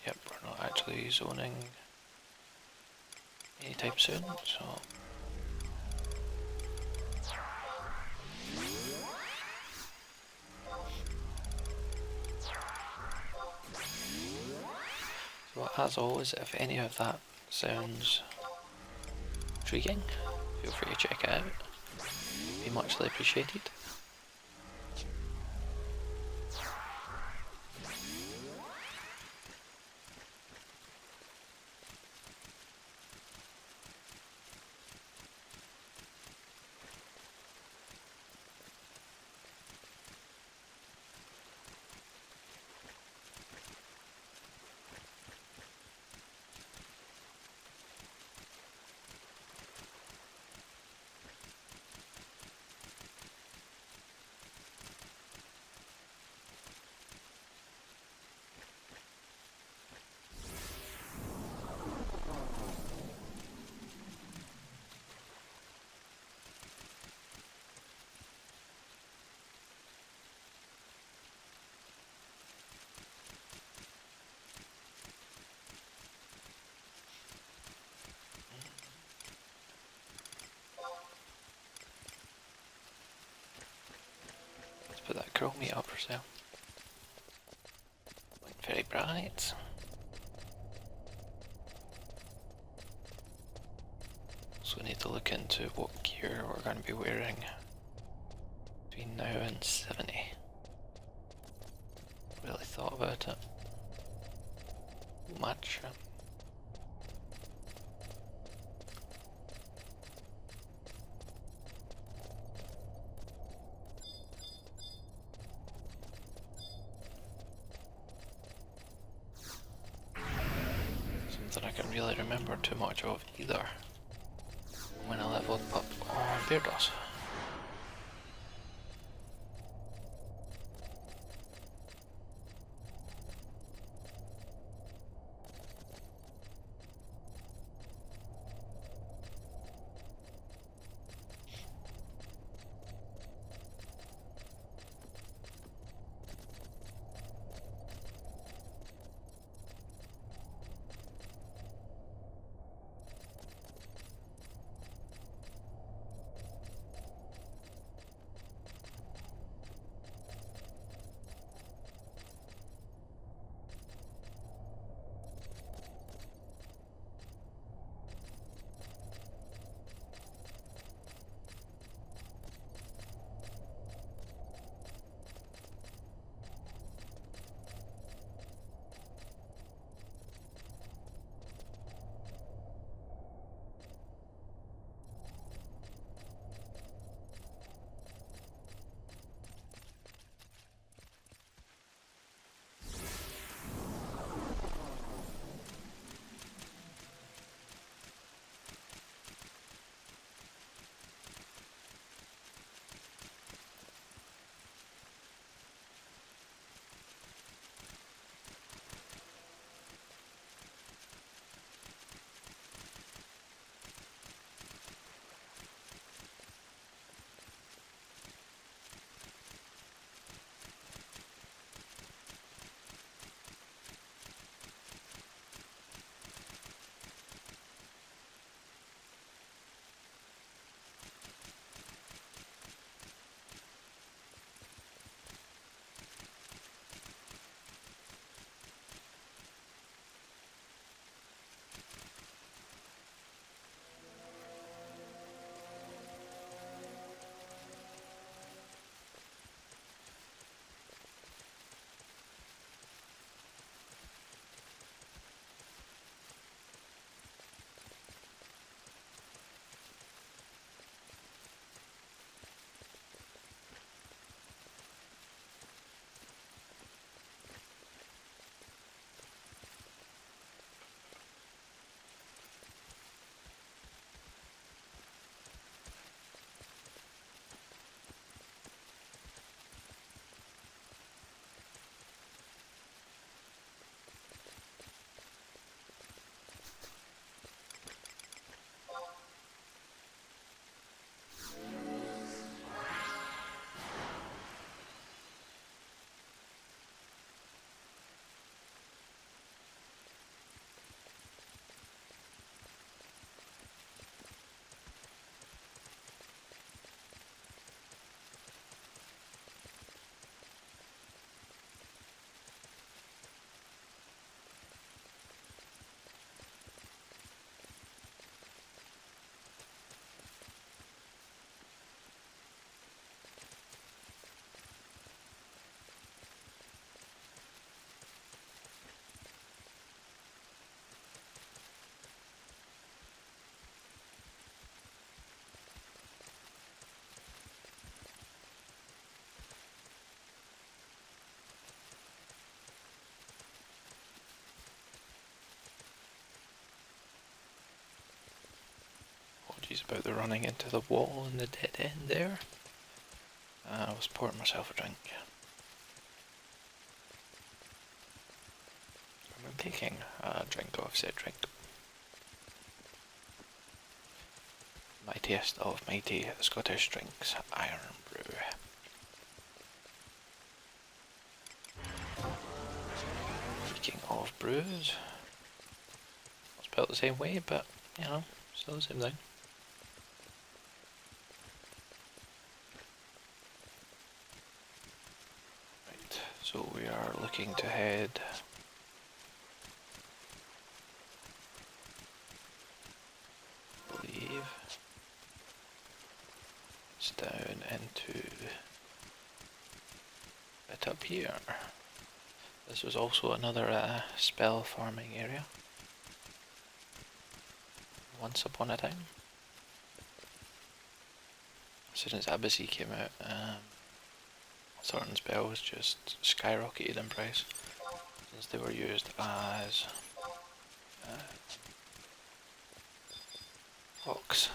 Yep, we're not actually zoning anytime soon, so as always, if any of that sounds intriguing, feel free to check it out. It'd be muchly appreciated. patrol meet up for sale. Very bright. So we need to look into what gear we're going to be wearing between now and 70. Really thought about it much. Something I can really remember too much of either when I leveled up on Bairdos. Apologies about the running into the wall and the dead end there. I was pouring myself a drink. I'm taking a drink of said drink. Mightiest of mighty Scottish drinks, Iron Brew. Speaking of brews, not spelled the same way, but you know, still the same thing. So we are looking to head I believe it's down into it up here. This was also another spell farming area once upon a time. As soon as Abyssy came out, certain spells just skyrocketed in price since they were used as hawks.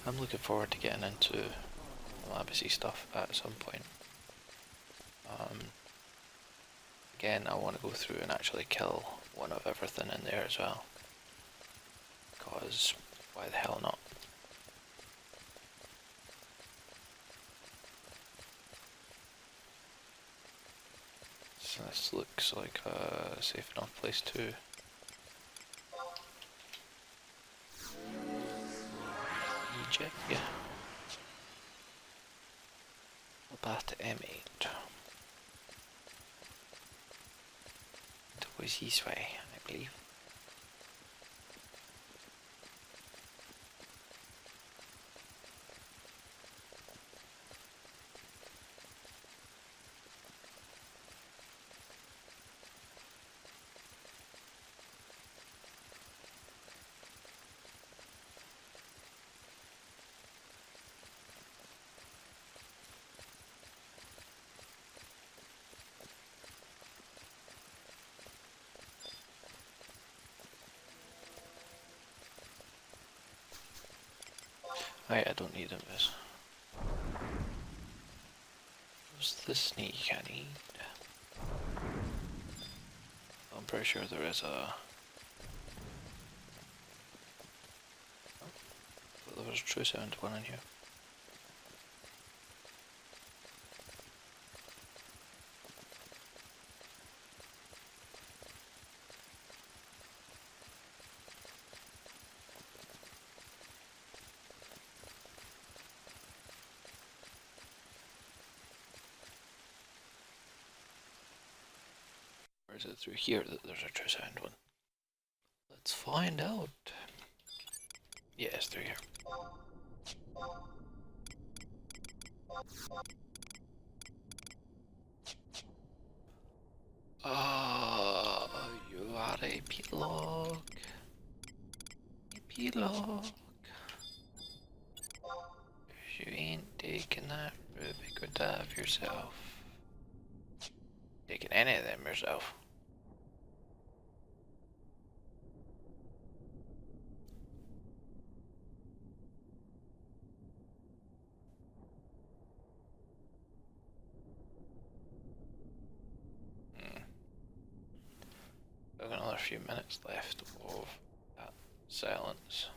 I'm looking forward to getting into Abyssy stuff at some point. Again, I want to go through and actually kill one of everything in there as well, because why the hell not? So this looks like a safe enough place to eject. Yeah. Path to M8. It was this way, I believe. Right, I don't need this. What's the sneak I need? I'm pretty sure there is a... Oh, there was a true sound one in here. Or is it through here that there's a true sound one? Let's find out. Yeah, it's through here. You are a epilogue. Epilogue. If you ain't taking that ruby, good dive yourself. Taking any of them yourself. We've got another few minutes left of that silence.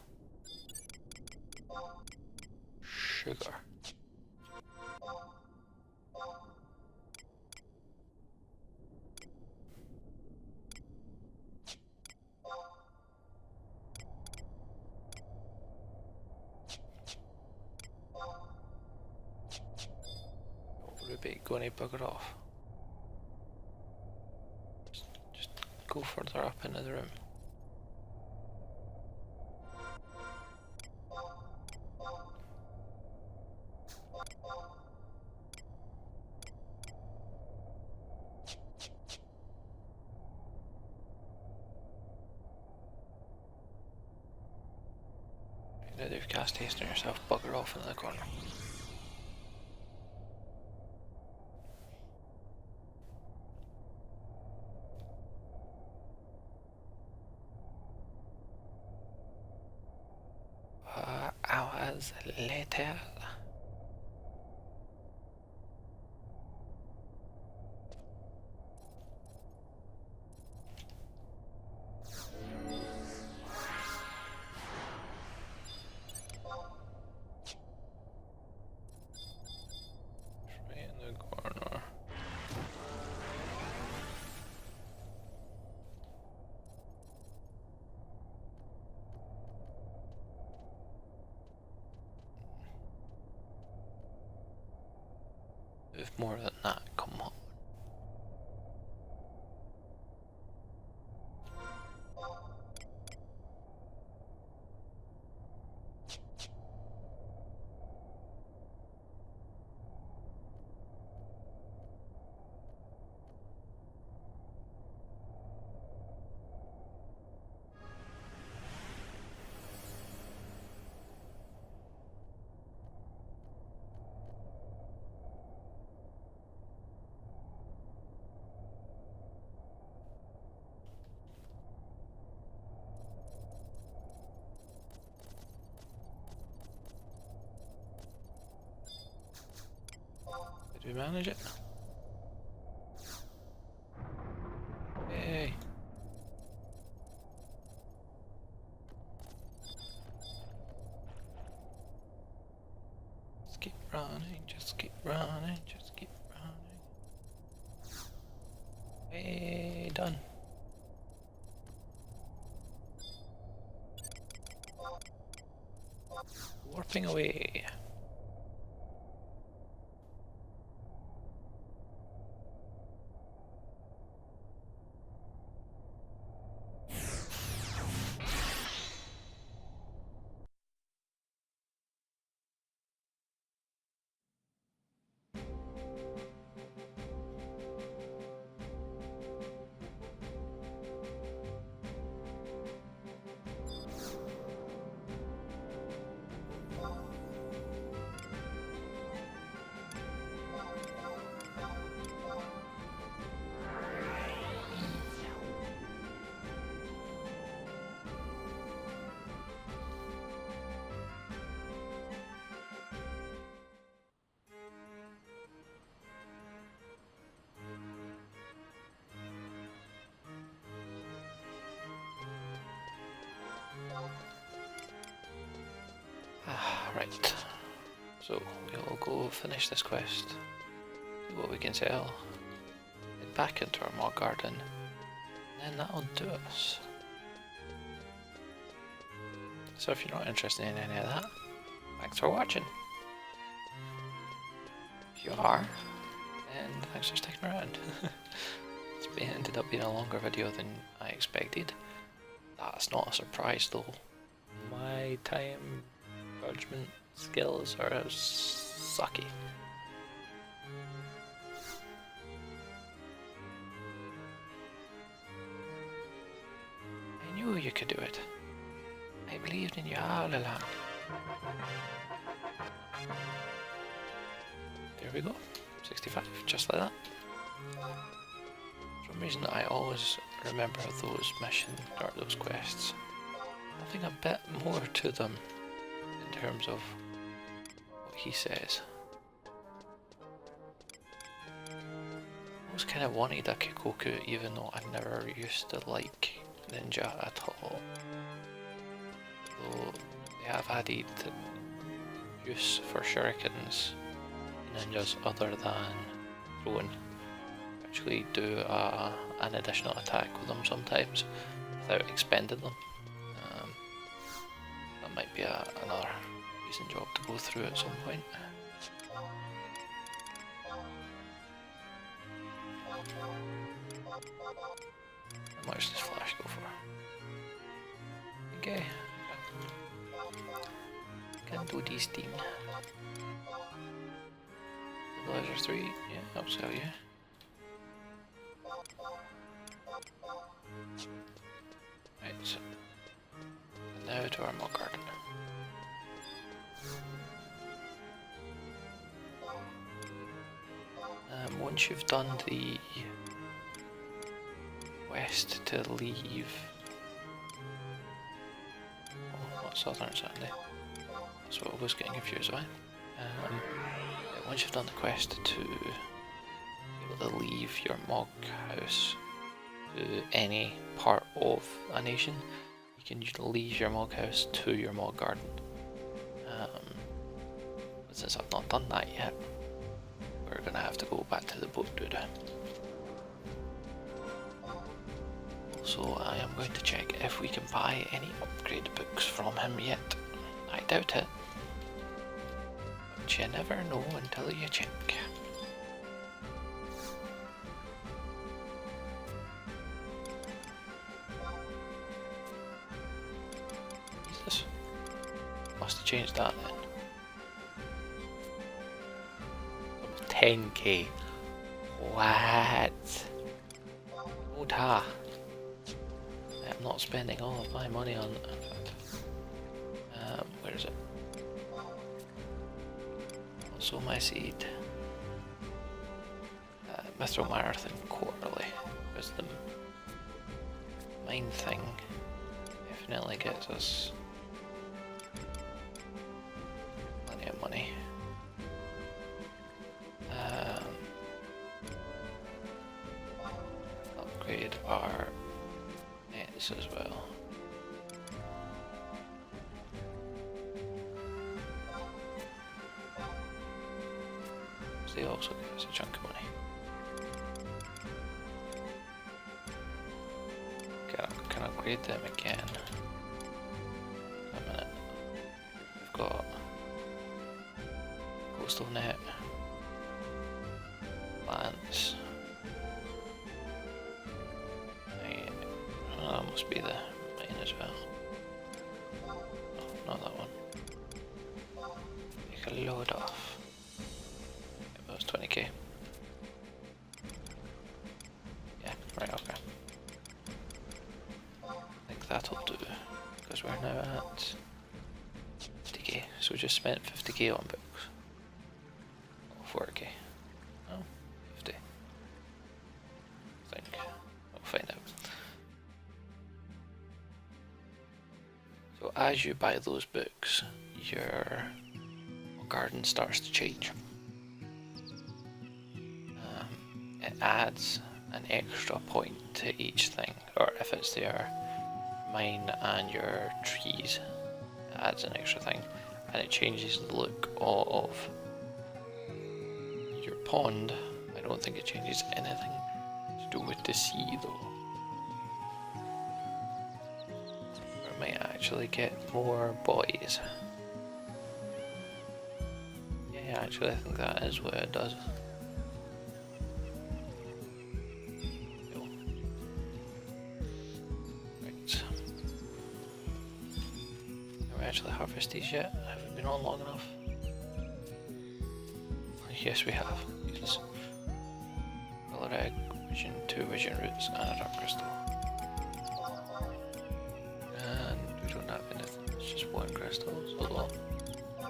Sugar. Ruby, gonna bugger off. Just go further up into the room. Now that you've cast haste on yourself, bugger off into the corner. Hours later. Right in the corner. more than that, come on. Did we manage it? Yay! Just keep running, just keep running, just keep running. Hey, done. Warping away. Right, so we'll go finish this quest, see what we can sell, head back into our Mog Garden, and then that'll do us. So if you're not interested in any of that, thanks for watching. If you are, then thanks for sticking around. It's ended up being a longer video than I expected. That's not a surprise though. My time judgment skills are sucky. I knew you could do it. I believed in you all along. There we go. 65, just like that. For some reason I always remember those missions or those quests having a bit more to them in terms of what he says. I always kind of wanted a Kikoku even though I never used to like ninja at all. Though they have added use for shurikens ninjas other than throwing. Actually do an additional attack with them sometimes without expending them. That might be another decent job to go through at some point. How much does Flash go for? Okay. Can do these things. Stabilizer 3, yeah, I'll sell you. Right, so now to our Mog Garden. Once you've done the quest to leave, what southern Sunday? That's what I was getting confused by. Once you've done the quest to be able to leave your Mog house to any part of a nation, you can leave your Mog house to your Mog Garden. But since I've not done that yet, we're gonna have to go back to the boat dude. So I am going to check if we can buy any upgrade books from him yet. I doubt it. But you never know until you check. Must have changed that then. 10k. What? Oh da. I'm not spending all of my money on where is it? Also my seed. Mithril Marathon quarterly. Because the mine thing definitely gets us plenty of money. Upgrade our nets as well. They also give us a chunk of money. Can upgrade them again. A minute. We've got coastal net, lance. Oh, that must be the mine as well. No, not that one. Take a load off. That was 20k. Yeah, right, okay. I think that'll do, because we're now at 50k, so we just spent 50k on books. Oh, 40k. Oh, 50. I think. We'll find out. So as you buy those books, your garden starts to change. It adds an extra point to each thing, or if it's their mine and your trees, it adds an extra thing, and it changes the look of your pond. I don't think it changes anything to do with the sea though. Or it might actually get more boys. Yeah, actually I think that is what it does. Actually harvest these yet? Have we been on long enough? Yes, we have. Yes. Color egg, vision, 2 vision roots, and a dark crystal. And we don't have anything, it's just 1 crystal, so we'll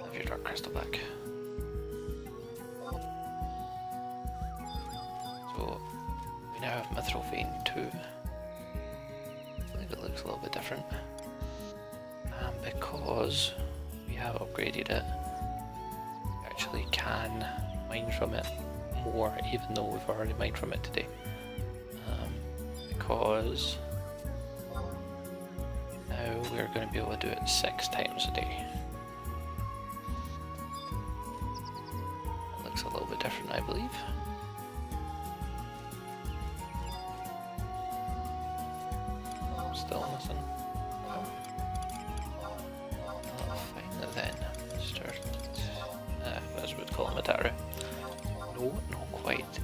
have your dark crystal back. So we now have mithril vein 2. I think it looks a little bit different. Because we have upgraded it, we actually can mine from it more, even though we've already mined from it today. Because now we're going to be able to do it 6 times a day. It looks a little bit different, I believe. Still nothing. Then start, as we'd call him, a Daru. No, not quite.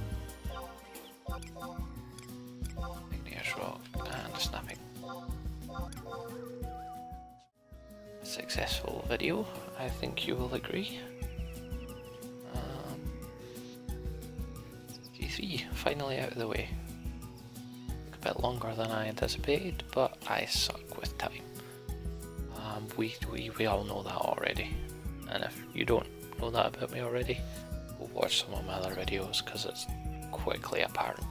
Igneous rock and snapping. A successful video, I think you will agree. G3 finally out of the way. Took a bit longer than I anticipated, but I suck with time. We all know that already, and if you don't know that about me already, go watch some of my other videos because it's quickly apparent.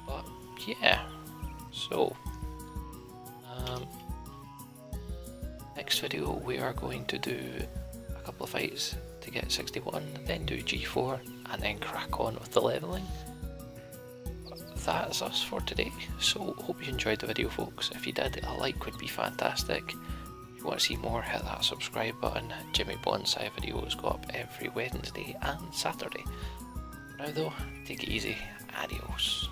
But yeah, so next video we are going to do a couple of fights to get 61, then do G4, and then crack on with the leveling. That's us for today, so hope you enjoyed the video folks. If you did, a like would be fantastic. If you want to see more, hit that subscribe button. Jimmy Bonsai videos go up every Wednesday and Saturday. For now though, take it easy, adios.